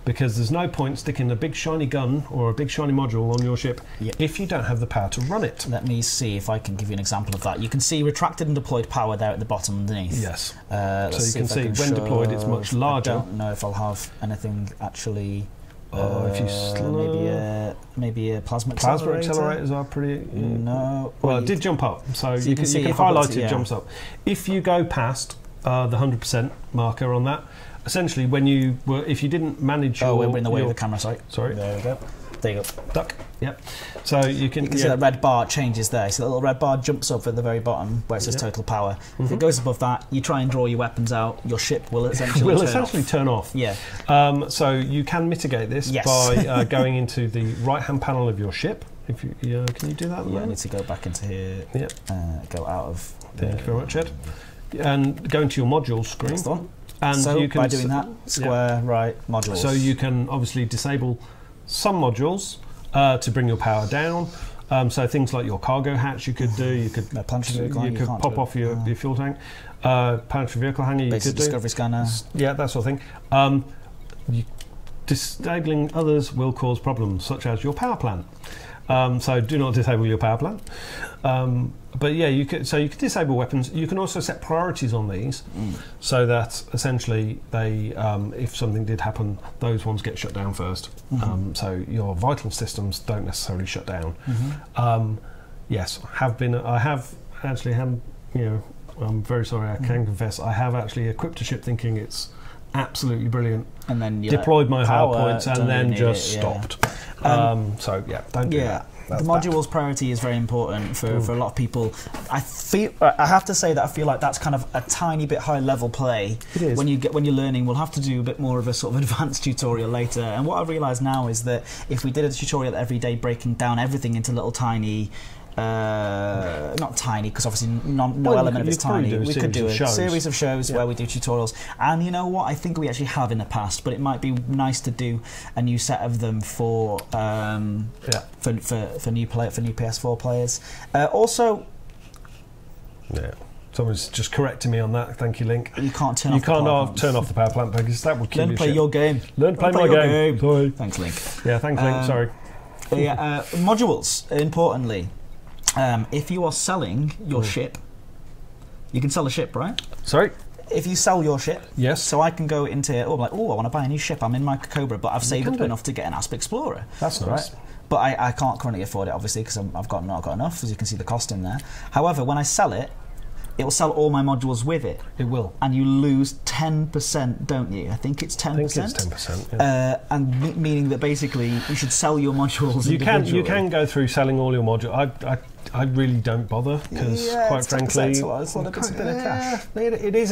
because there's no point sticking a big shiny gun or a big shiny module on your ship if you don't have the power to run it. Let me see if I can give you an example of that. You can see retracted and deployed power there at the bottom underneath. Yes. So you can see when deployed it's much larger. I don't know if I'll have anything actually. If you slow, maybe a plasma accelerators are pretty. No. Well, it did jump up, so you can highlight it jumps up. If you go past the 100% marker on that, essentially, if you didn't manage your... we're in the way of the camera, sorry. There we go. There you go. Duck. Yep. So you can see that red bar changes there. So the little red bar jumps up at the very bottom where it says total power. If it goes above that, you try and draw your weapons out. Your ship will essentially turn off. Yeah. So you can mitigate this by going into the right-hand panel of your ship. If you can you do that? I need to go back into here. Yep. Go out of. Thank you very much, Ed. And go into your module screen. That's the one. And so you can by doing that, square, right, modules. So you can obviously disable some modules to bring your power down. So things like your cargo hatch you could do. You could pop off your fuel tank. Planetary vehicle hangar you Basic could do. Discovery scanner. Yeah, that sort of thing. Disabling others will cause problems, such as your power plant. So do not disable your power plant. But yeah, you could disable weapons. You can also set priorities on these, so that essentially they, if something did happen, those ones get shut down first. So your vital systems don't necessarily shut down. Yes, I have actually had. I'm very sorry. I can confess I have actually equipped a ship thinking it's absolutely brilliant, and then deployed my hard points and then just stopped. So yeah, don't do that. The modules priority is very important for a lot of people. I have to say that I feel like that's kind of a tiny bit high level play. It is. When you're learning, we'll have to do a bit more of a sort of advanced tutorial later. And what I realise now is that if we did a tutorial every day breaking down everything into little tiny not tiny, because obviously no element of it's tiny. We could do a series of shows where we do tutorials, and you know what? I think we actually have in the past, but it might be nice to do a new set of them for new PS4 players. Also, someone's just correcting me on that. Thank you, Link. You can't turn off the power plant because that would kill you. Learn to play your game. Learn to play my game. Sorry. Thanks, Link. Yeah, thanks, Link. Sorry. Modules. Importantly. If you are selling your ship, you can sell a ship, right? Sorry? If you sell your ship, yes. So I can go into it, I want to buy a new ship. I'm in my Cobra, but I've saved up enough to get an Asp Explorer. That's nice. Right? But I can't currently afford it, obviously, because I've not got enough, as you can see the cost in there. However, when I sell it, it will sell all my modules with it. It will. And you lose 10%, don't you? I think it's 10%. I think it's 10%, yeah. And meaning that basically you should sell your modules individually. You can go through selling all your modules. I really don't bother, because quite frankly... It's a bit of cash. It is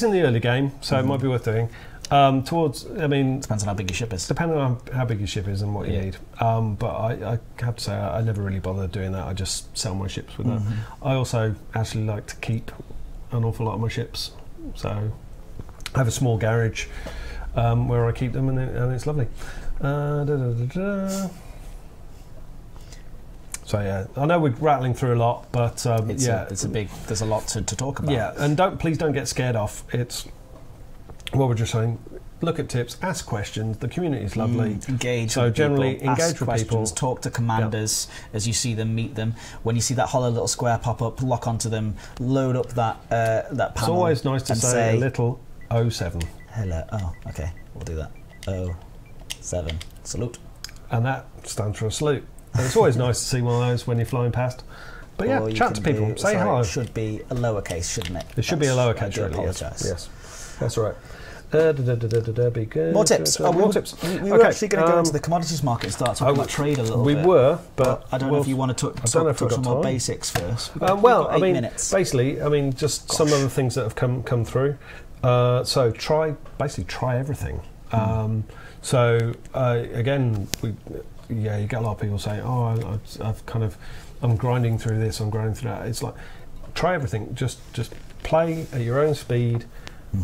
in the early game, so it might be worth doing. Depends on how big your ship is. Depending on how big your ship is and what you need. But I have to say, I never really bother doing that. I just sell my ships with that. I also actually like to keep an awful lot of my ships. So I have a small garage where I keep them, and it's lovely. So yeah, I know we're rattling through a lot, but there's a lot to talk about. Yeah, and please don't get scared off. It's what we're just saying. Look at tips, ask questions. The community is lovely. Engage. So with generally, people, engage ask with questions, people. Talk to commanders as you see them, meet them. When you see that hollow little square pop up, lock onto them, load up that panel. It's always nice to say a little 07. Hello. Oh, okay. We'll do that. 07. Salute. And that stands for a salute. And it's always nice to see one of those when you're flying past. But yeah, chat to people. Say hello. It should be a lowercase, shouldn't it? It should be a lowercase. I do apologise. Yes, that's right. Be good. More tips. More tips. We were actually going to go into the commodities market and start talking about trade a little bit. We were, but I don't know if you want to talk some more basics first. Basically, just some of the things that have come through. So try everything. Again, you get a lot of people saying, "Oh, I'm grinding through this, I'm grinding through that." It's like, try everything. Just play at your own speed.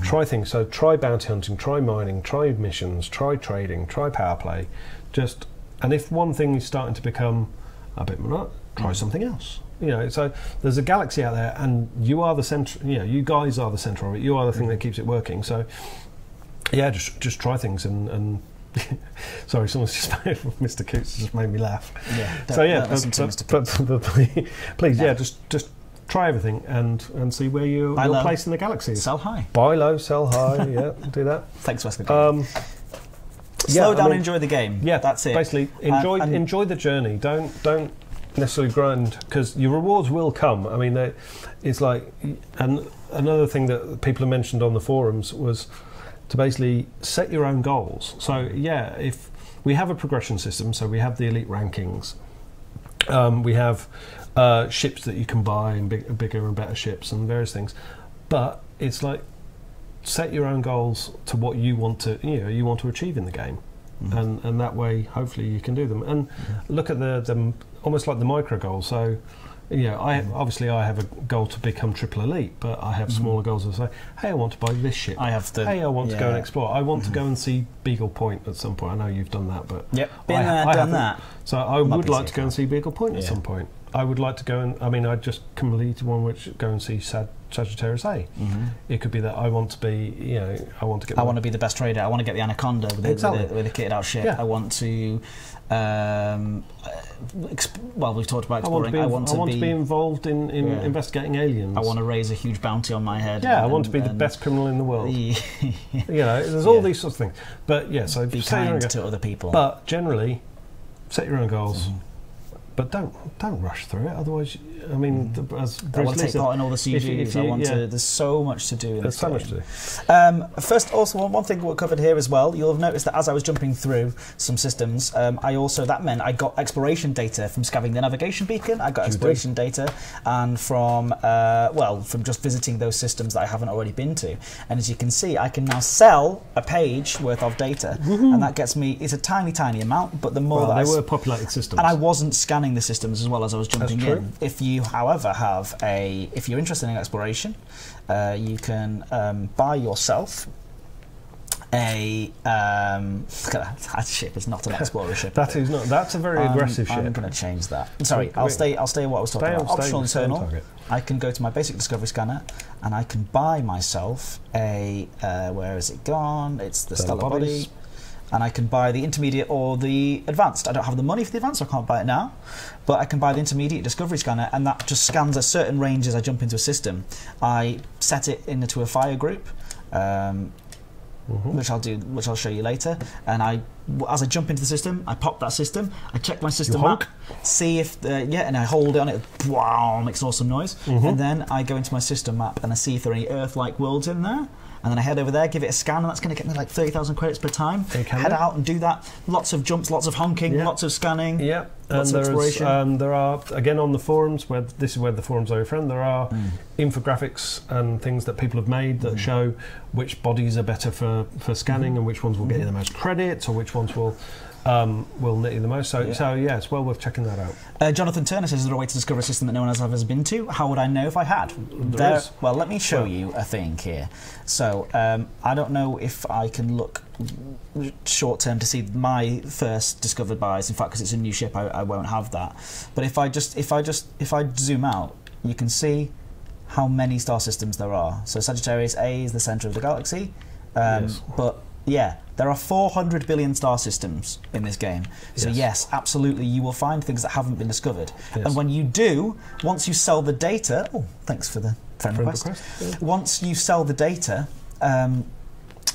Try things. So try bounty hunting, try mining, try missions, try trading, try power play. And if one thing is starting to become a bit monotonous, try something else. So there's a galaxy out there, and you are the center. You guys are the center of it. You are the thing that keeps it working. So yeah, just try things and. Sorry, someone's just Mr. Coots just made me laugh. Yeah. So yeah, but please, yeah, just try everything and see where your place in the galaxy is. Sell high. Buy low, sell high. Yeah, do that. Thanks, Wesley. Slow down, enjoy the game. Yeah, that's it. Basically, enjoy the journey. Don't necessarily grind, because your rewards will come. I mean, it's like, and another thing that people have mentioned on the forums was to basically set your own goals. So yeah, if we have a progression system, so we have the elite rankings, we have ships that you can buy, and bigger and better ships and various things, but it's like, set your own goals to what you want to achieve in the game, and that way hopefully you can do them, and look at the almost like the micro goals. So obviously I have a goal to become triple elite, but I have smaller goals that say, hey, I want to buy this ship. Hey, I want to go and explore. I want to go and see Beagle Point at some point. I know you've done that, but been there, done that. So I would like to go and see Beagle Point at some point. I would like to go and, I just completed one which go and see Sagittarius A. It could be that I want to be, I want to be the best trader. I want to get the Anaconda with a kitted out ship. I want to, we've talked about exploring. I want to be involved in investigating aliens. I want to raise a huge bounty on my head. Yeah, I want to be the best criminal in the world. There's all these sorts of things. But yeah, so be kind to other people. But generally, set your own goals. But don't rush through it. Otherwise, as I want to take part in all the CGs. There's so much to do in this game. There's so much to do. First, also one thing we covered here as well. You'll have noticed that as I was jumping through some systems, that meant I got exploration data from scavenging the navigation beacon. I got exploration data, and from just visiting those systems that I haven't already been to. And as you can see, I can now sell a page worth of data, and that gets me. It's a tiny amount, but the more they were populated systems, and I wasn't scanning the systems as well as I was jumping in. If you, however, if you're interested in exploration, you can buy yourself a that ship is not an explorer ship. That's a very aggressive ship. I'm going to change that. Sorry, I'll stay what I was talking about. Optional internal. I can go to my basic discovery scanner and I can buy myself a where is it gone? It's the stellar body. And I can buy the intermediate or the advanced. I don't have the money for the advanced, so I can't buy it now. But I can buy the intermediate discovery scanner, and that just scans a certain range as I jump into a system. I set it into a fire group, which I'll show you later. And as I jump into the system, I pop that system. I check my system map, see if and I hold it on it. Wow, makes an awesome noise. And then I go into my system map and I see if there are any Earth-like worlds in there. And then I head over there, give it a scan, and that's going to get me like 30,000 credits per time. Head out and do that. Lots of jumps, lots of honking, lots of scanning. Yeah, lots of exploration. There are, again, on the forums, this is where the forums are your friend, there are infographics and things that people have made that show which bodies are better for scanning and which ones will get you the most credits or which ones will net you the most. So yeah, it's well worth checking that out. Jonathan Turner says, is there a way to discover a system that no one else has ever been to? How would I know if I had? Well, let me show you a thing here. So I don't know if I can look short term to see my first discovered buys. In fact, because it's a new ship, I won't have that. But if I zoom out, you can see how many star systems there are. So Sagittarius A is the centre of the galaxy, but yeah, there are 400 billion star systems in this game. So yes, absolutely, you will find things that haven't been discovered. And when you do, once you sell the data... Oh, thanks for the friend request. Once you sell the data,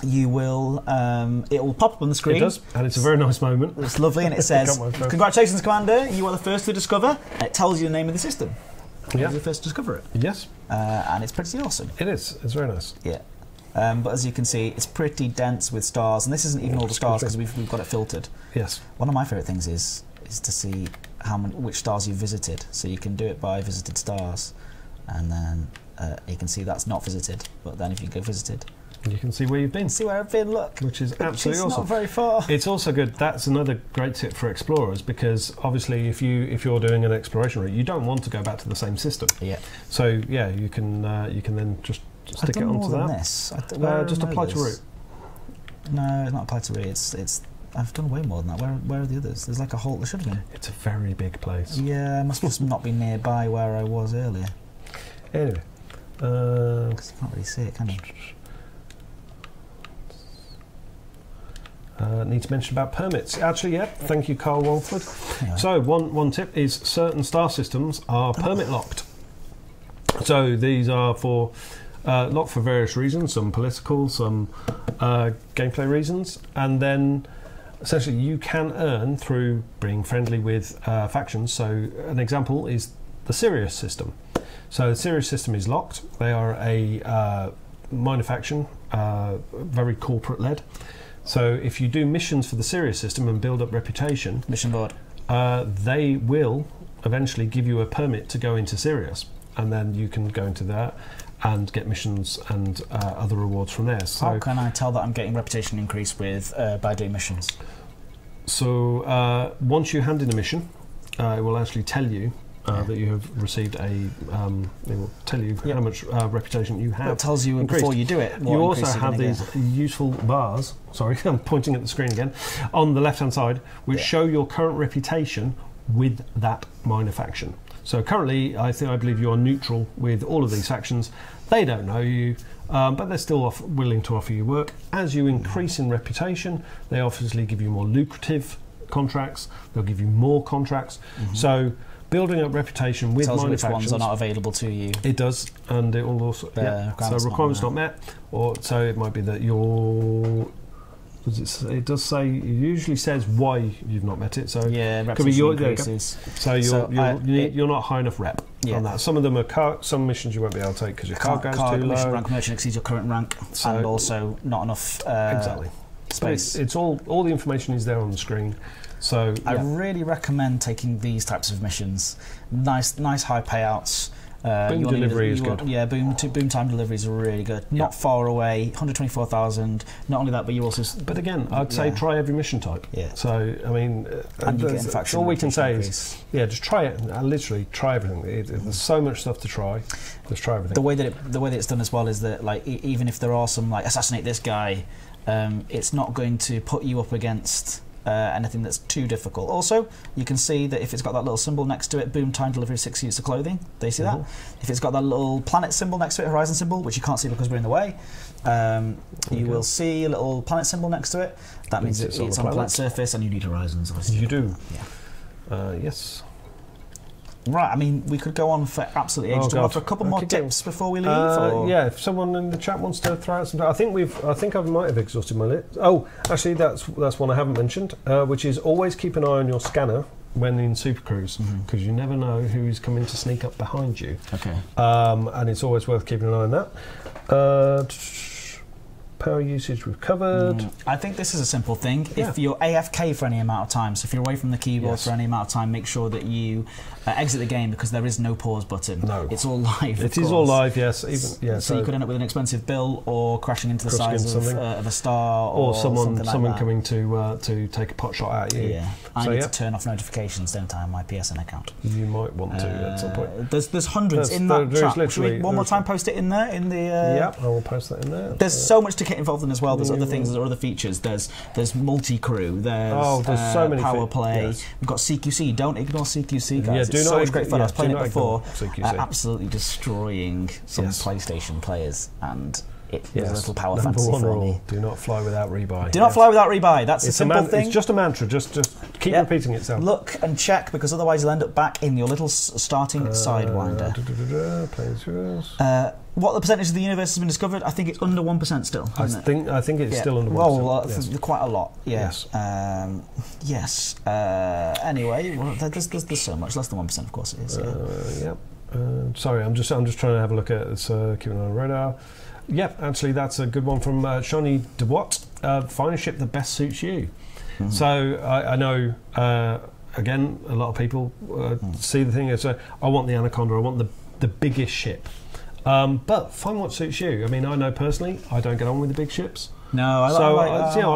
you will... it will pop up on the screen. It does, and it's a very nice moment. It's lovely, and it says, congratulations, Commander, you are the first to discover. And it tells you the name of the system. You're the first to discover it. Yes. And it's pretty awesome. It is. It's very nice. Yeah. But as you can see, it's pretty dense with stars, and this isn't even all the stars because we've got it filtered. Yes. One of my favourite things is to see which stars you've visited. So you can do it by visited stars, and then you can see that's not visited. But then if you go visited, you can see where you've been. See where I've been. Look, which is absolutely awesome. Not very far. It's also good. That's another great tip for explorers, because obviously if you're doing an exploration route, you don't want to go back to the same system. Yeah. So yeah, you can then just stick it onto that. This. Just apply to root. No, it's not apply to root. It's I've done way more than that. Where are the others? There's like a hole. There should have been. It's a very big place. Yeah, I must just not be nearby where I was earlier. Anyway, because you can't really see it, can you? Need to mention about permits. Actually, yeah. Thank you, Carl Walford. Anyway. So one tip is certain star systems are permit locked. So these are locked for various reasons, some political, some gameplay reasons, and then essentially you can earn through being friendly with factions. So an example is the Sirius system. So the Sirius system is locked. They are a minor faction, very corporate led. So if you do missions for the Sirius system and build up reputation, mission board, they will eventually give you a permit to go into Sirius, and then you can go into that and get missions and other rewards from there. So how can I tell that I'm getting reputation increase by doing missions? So once you hand in a mission, it will actually tell you that you have received a. It will tell you how much reputation you have. Well, it tells you increased. Before you do it. You also have these useful bars. Sorry, I'm pointing at the screen again. On the left-hand side, which show your current reputation with that minor faction. So currently, I believe you are neutral with all of these factions. They don't know you, but they're still willing to offer you work. As you increase in reputation, they obviously give you more lucrative contracts. They'll give you more contracts. So building up reputation with minor which factions. Ones are not available to you. It does, and it will also. So requirements not met, or so it might be that you're. It does say. It usually says why you've not met it. So could be increases. So you're not high enough rep on that. Some of them are some missions you won't be able to take because your card goes too low. Mission rank merchant exceeds your current rank, and also not enough space. It's all the information is there on the screen. So I really recommend taking these types of missions. Nice high payouts. Boom delivery is good. Yeah, boom time deliveries are really good. Not far away, 124,000. Not only that, but you also. But again, I'd say try every mission type. Yeah. So I mean, that's all we can say is just try it. Literally try everything. There's so much stuff to try. Just try everything. The way that it's done as well is that like even if there are some like assassinate this guy, it's not going to put you up against. Anything that's too difficult. Also, you can see that if it's got that little symbol next to it, boom time delivery 6 units of clothing. Do you see that? If it's got that little planet symbol next to it, horizon symbol, which you can't see because we're in the way, you will see a little planet symbol next to it. That means it's on the planet surface and you need horizons. You do. Yeah. Yes. Right, I mean, we could go on for absolutely ages. Do you want to offer a couple more tips before we leave? Yeah, if someone in the chat wants to throw out some, I think I might have exhausted my list. Oh, actually, that's one I haven't mentioned, which is always keep an eye on your scanner when in Super Cruise, because you never know who's coming to sneak up behind you. Okay. And it's always worth keeping an eye on that. Power usage we've covered. I think this is a simple thing. If you're AFK for any amount of time, so if you're away from the keyboard for any amount of time, make sure that you exit the game because there is no pause button. No. It's all live. It is all live, yes. So you could end up with an expensive bill or crashing into the sides of a star or someone like coming to take a pot shot at you. Yeah. I need to turn off notifications, don't I, on my PSN account. You might want to at some point. There's hundreds in that chat. Should we one more time post it in there? Yeah, I will post that in there. There's so much to get involved in as well. There's other things, there's other features. There's multi-crew, there's so many power play. Yes. We've got CQC. Don't ignore CQC, guys. Yeah, it's so much great fun. I was playing it before. Absolutely destroying some PlayStation players, and it was a little power fantasy for me. Do not fly without rebuy. Do not fly without rebuy. That's a simple thing. It's just a mantra. Just keep repeating itself. Look and check, because otherwise you'll end up back in your little starting sidewinder. What the percentage of the universe has been discovered? I think it's under 1% still. I think it's still under 1%. Well, quite a lot. Yeah. Yes. Anyway, there's so much. Less than 1%, of course, it is. Sorry, I'm just trying to have a look at this. Keeping on the radar. Yep, actually, that's a good one from Shawnee DeWatt. Find a ship that best suits you. So I know. Again, a lot of people see the thing as I want the Anaconda. I want the biggest ship. But find what suits you. I mean, I know personally, I don't get on with the big ships. No, I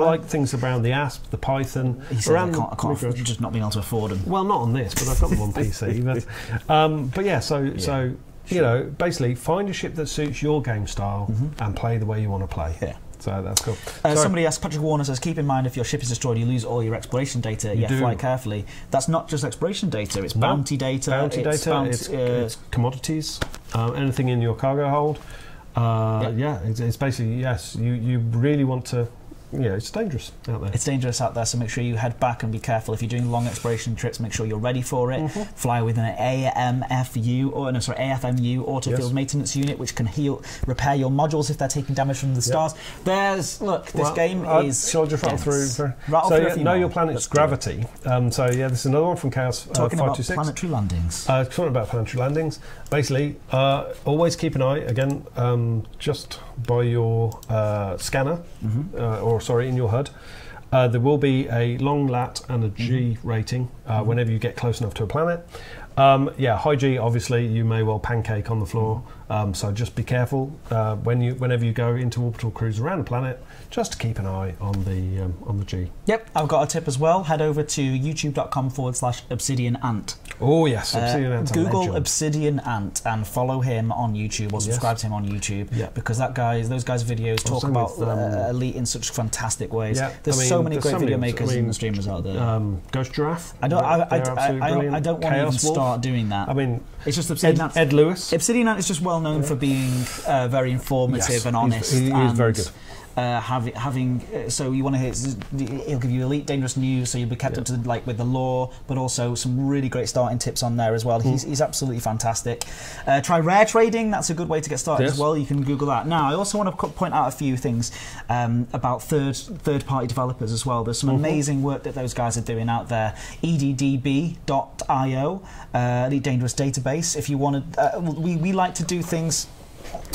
like things around the Asp, the Python. I can't just not being able to afford them. Well, not on this, but I've got them on PC. But yeah, so you know, basically find a ship that suits your game style and play the way you want to play. Yeah. So that's cool. Somebody asked, Patrick Warner says, keep in mind if your ship is destroyed, you lose all your exploration data. Fly carefully. That's not just exploration data, it's bounty data. It's commodities, anything in your cargo hold. It's basically, yes, you really want to. Yeah, it's dangerous out there. It's dangerous out there, so make sure you head back and be careful. If you're doing long exploration trips, make sure you're ready for it. Fly with an AFMU auto field maintenance unit, which can repair your modules if they're taking damage from the stars. This game is. Shall I just rattle through? Know your planet's gravity. This is another one from Chaos. Talking about planetary landings. Talking about planetary landings. Basically, always keep an eye again, just by your scanner, in your HUD. There will be a long lat and a G rating whenever you get close enough to a planet. High G, obviously, you may well pancake on the floor, so just be careful whenever you go into orbital cruise around a planet, just to keep an eye on the G. Yep, I've got a tip as well. Head over to youtube.com/Obsidian Ant. Oh yes, Obsidian Ant. Google Obsidian Ant and follow him on YouTube or subscribe to him on YouTube because those guys' videos talk about Elite in such fantastic ways. There's so many great video makers and streamers out there. Ghost Giraffe. I don't want to even start doing that. I mean, it's just Obsidian Ant. Ed Lewis. Obsidian Ant is just well known for being very informative and honest. He is very good. So you want to he'll give you Elite Dangerous news, so you'll be kept up to with the lore, but also some really great starting tips on there as well. He's absolutely fantastic. Try rare trading. That's a good way to get started as well. You can Google that. Now I also want to point out a few things about third party developers as well. There's some amazing work that those guys are doing out there. EDDB.io, Elite Dangerous Database. If you want to, we like to do things.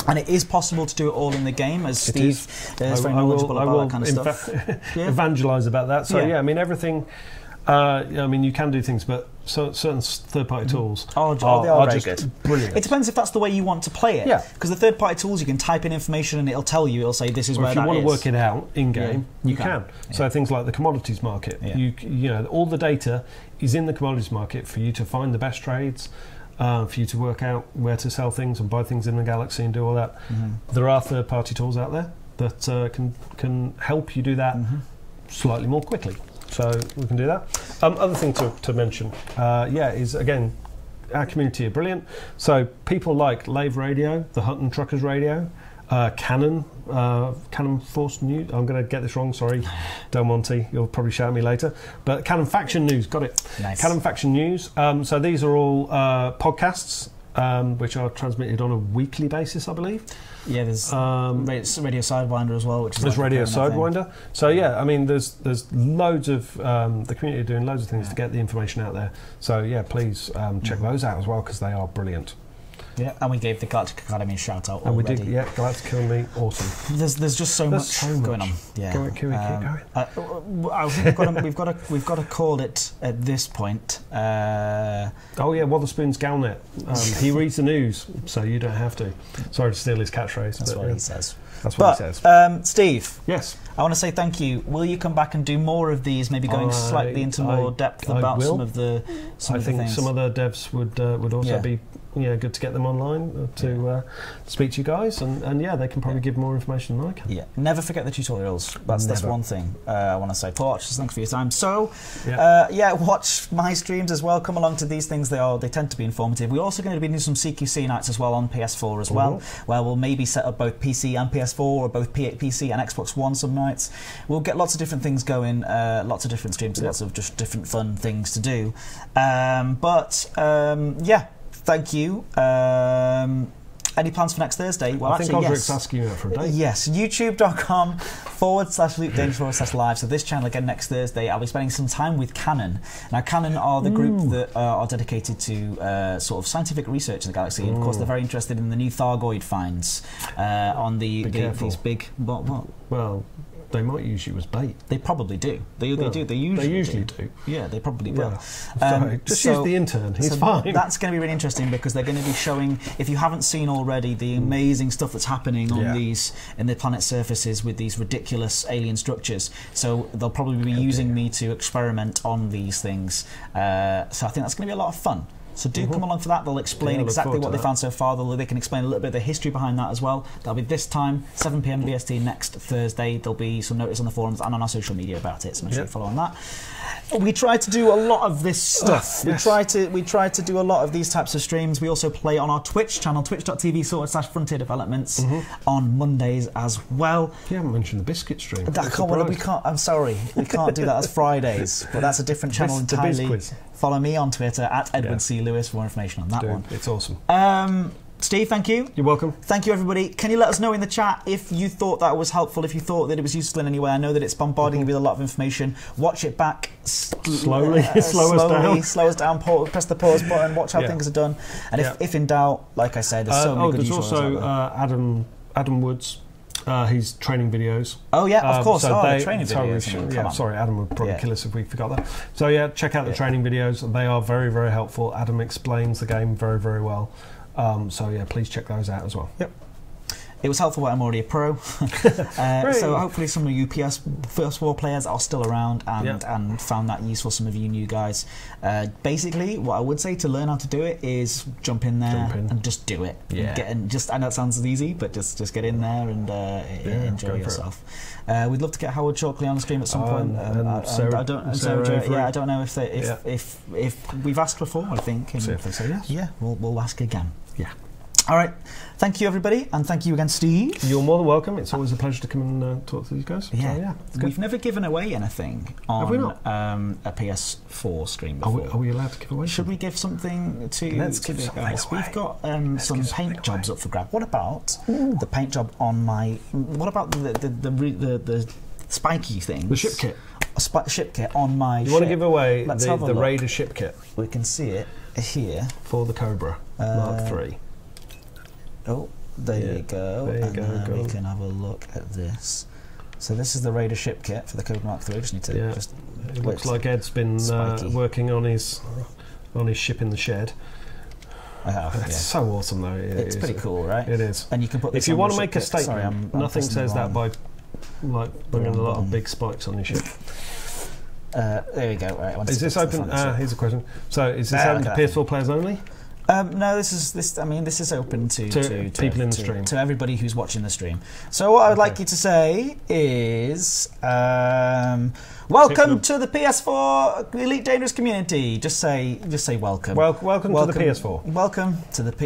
And it is possible to do it all in the game, as Steve is very knowledgeable about that kind of stuff. Evangelise about that. So I mean everything. You can do things, but certain third-party tools are very just good. Brilliant. It depends if that's the way you want to play it. Because the third-party tools, you can type in information and it'll tell you. It'll say this is where that is. If you want to work it out in game, you can. So things like the commodities market, all the data is in the commodities market for you to find the best trades. For you to work out where to sell things and buy things in the galaxy and do all that. There are third-party tools out there that can help you do that slightly more quickly. So we can do that. Other thing to mention, is again, our community are brilliant. So people like Lave Radio, the Hutton Truckers Radio, Cannon Force News. I'm going to get this wrong, sorry, Del Monte. You'll probably shout at me later. But Cannon Faction News, got it. Nice. Cannon Faction News. So these are all podcasts which are transmitted on a weekly basis, I believe. Yeah, there's Radio Sidewinder as well, which is there's Radio Sidewinder. So I mean, there's loads of the community are doing loads of things to get the information out there. So please check those out as well, because they are brilliant. Yeah, and we gave the Galactic Academy a shout out and already. We did, Galactic Academy, awesome. There's just so much going on. Yeah, keep going. I think we've got to call it at this point. Wotherspoon's Galnet. He reads the news, so you don't have to. Sorry to steal his catchphrase. That's what he says. That's what he says. Steve. Yes. I want to say thank you. Will you come back and do more of these? Maybe going slightly into more depth about some of the things. I think some other devs would also be good to get them online to speak to you guys, and they can probably give more information than I can. Yeah. Never forget the tutorials. That's one thing I want to say. Paul Archers, thanks for your time. So watch my streams as well. Come along to these things. They tend to be informative. We're also going to be doing some CQC nights as well on PS4 as well, where we'll maybe set up both PC and PS4, or both PC and Xbox One some nights. We'll get lots of different things going, lots of different streams, lots of just different fun things to do. Thank you. Any plans for next Thursday? Well, I think Odric's asking you out for a day. Yes, youtube.com/LukeDangerous/live. So this channel again next Thursday, I'll be spending some time with Cannon. Now, Cannon are the group that are dedicated to sort of scientific research in the galaxy. And of course, they're very interested in the new Thargoid finds on these big... What? Well... They might use you as bait. They probably do. They usually do. Yeah, they probably will. Sorry, use the intern. He's fine. That's going to be really interesting, because they're going to be showing, if you haven't seen already, the amazing stuff that's happening on in the planet's surfaces with these ridiculous alien structures. So they'll probably be using me to experiment on these things. So I think that's going to be a lot of fun. So do come along for that. They'll explain exactly what they found so far. They can explain a little bit of the history behind that as well. That'll be this time, 7 PM BST next Thursday. There'll be some notice on the forums and on our social media about it, so make sure you follow on that. We try to do a lot of this stuff. We try to do a lot of these types of streams. We also play on our Twitch channel, twitch.tv/Frontier Developments, on Mondays as well. You haven't mentioned the biscuit stream. We can't. I'm sorry, we can't do that. That's Fridays, but that's a different channel entirely. Follow me on Twitter at Edward C. Lewis for more information on that one. It's awesome. Steve, thank you. You're welcome. Thank you, everybody. Can you let us know in the chat if you thought that was helpful, if you thought that it was useful in any way? I know that it's bombarding you with a lot of information. Watch it back slowly. Slow us down. Press the pause button. Watch how things are done. And if in doubt, like I said, there's so many good there's also Adam Woods. He's training videos. Oh yeah, of course. The training videos. Sorry, Adam would probably kill us if we forgot that. So yeah, check out the training videos. They are very, very helpful. Adam explains the game very, very well. So yeah, please check those out as well. Yep. It was helpful, but I'm already a pro. So hopefully some of you PS4 players are still around and found that useful, some of you new guys. Basically, what I would say to learn how to do it is jump in there and just do it. Yeah. I know it sounds easy, but just get in there and enjoy yourself. We'd love to get Howard Chalkley on the stream at some point. Sarah, I don't know if we've asked before, I think. See if they say yes. Yeah, we'll ask again. Yeah. All right. Thank you, everybody, and thank you again, Steve. You're more than welcome. It's always a pleasure to come and talk to these guys. Yeah, we've never given away anything on a PS4 stream before. Are we allowed to give away? Should we give something to the guys? We've got some paint jobs up for grab. What about the paint job on my? What about the spiky thing? The ship kit. A ship kit on my. You want to give away the Raider ship kit? We can see it here for the Cobra Mark III. Oh, there you go. We can have a look at this. So this is the Raider ship kit for the Cobra Mark III. Just need to it looks like Ed's been working on his ship in the shed. I have. It's so awesome though. It's pretty cool, right? It is. And you can put this. If you want to make a statement, nothing says that by bringing a lot of big spikes on your ship. There we go. Right, is this open? Here's a question. So is this open to PS4 players only? No, this is open to people in the stream, to everybody who's watching the stream. So what I would like you to say is welcome to the PS4 Elite Dangerous community. Just say welcome. Welcome to the PS4.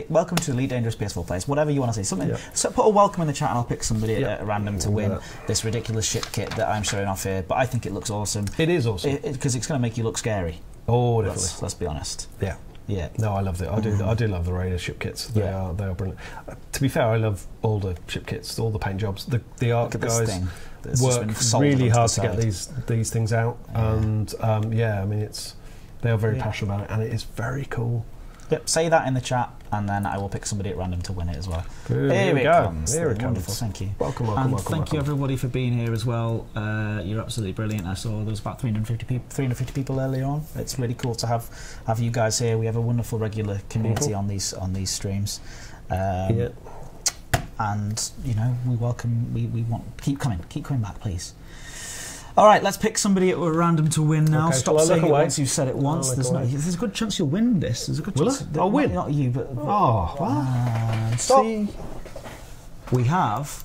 Welcome to Elite Dangerous PS4 players. Whatever you want to say. Something. So put a welcome in the chat, and I'll pick somebody at random to win this ridiculous ship kit that I'm showing off here. But I think it looks awesome. It is awesome because it's going to make you look scary. Oh, definitely. Let's be honest. Yeah. Yeah. No, I love it. I do love the Raider ship kits. They are brilliant. To be fair, I love all the ship kits, all the paint jobs. The art guys work really hard to get these things out, and I mean they are very passionate about it, and it is very cool. Yep, say that in the chat, and then I will pick somebody at random to win it as well. Here we go. Here it comes. Wonderful, thank you. Welcome. Thank you everybody for being here as well. You're absolutely brilliant. I saw there was about 350 people earlier on. It's really cool to have you guys here. We have a wonderful regular community on these streams. And you know, we welcome. We want keep coming back, please. All right, let's pick somebody at random to win now. Okay, stop saying it once you've said it once. There's a good chance you'll win this. There's a good chance. I'll win. Not you, but stop. We have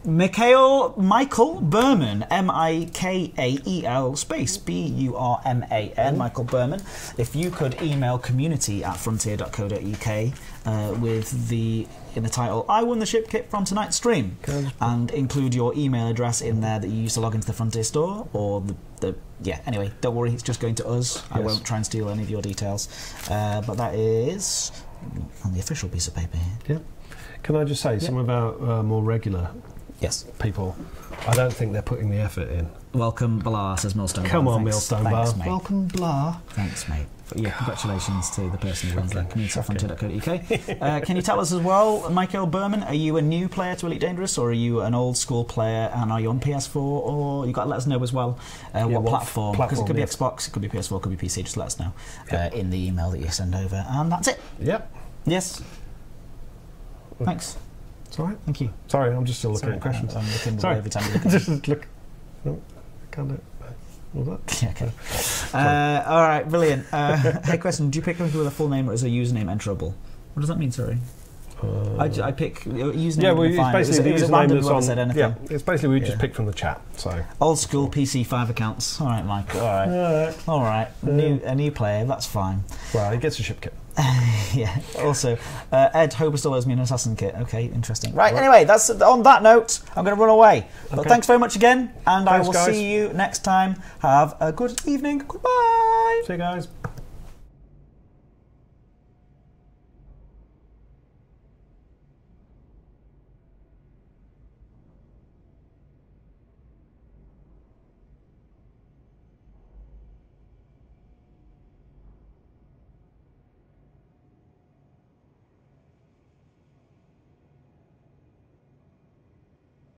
Michael Berman, Mikael space Burman, Michael Berman. If you could email community@frontier.co.uk with in the title, I won the ship kit from tonight's stream, and include your email address in there that you used to log into the Frontier store, or anyway, don't worry, it's just going to us. Yes. I won't try and steal any of your details, but that is on the official piece of paper here. Yeah. Can I just say, some of our more regular people, I don't think they're putting the effort in. Welcome, Blah, says Millstone Bar. Come on, Millstone Bar. Mate. Welcome, Blah. Thanks, mate. Yeah, congratulations to the person who runs that community.frontier.co.uk. Can you tell us as well, Michael Berman, are you a new player to Elite Dangerous, or are you an old school player, and are you on PS4, or you've got to let us know as well what platform, because it could be Xbox, it could be PS4, it could be PC, just let us know in the email that you send over, and that's it. Yep. Yes. Thanks. It's all right. Thank you. Sorry, I'm just still looking at questions. I'm looking away every time you look at Just look. No, I can't do it. Okay. All right, brilliant. Hey, question: do you pick anything with a full name or is a username enterable? What does that mean? Sorry. I pick username. Yeah, well, it's basically the username that's on. Said anything. Yeah, it's basically we just picked from the chat. So old school PC5 accounts. All right, Mike. All right. A new player. That's fine. Well, he gets a ship kit. Yeah. Also, Ed Hober still owes me an assassin kit. Okay, interesting. Right. Anyway, that's on that note. I'm going to run away. But thanks very much again, and I will see you next time. Have a good evening. Goodbye. See you guys.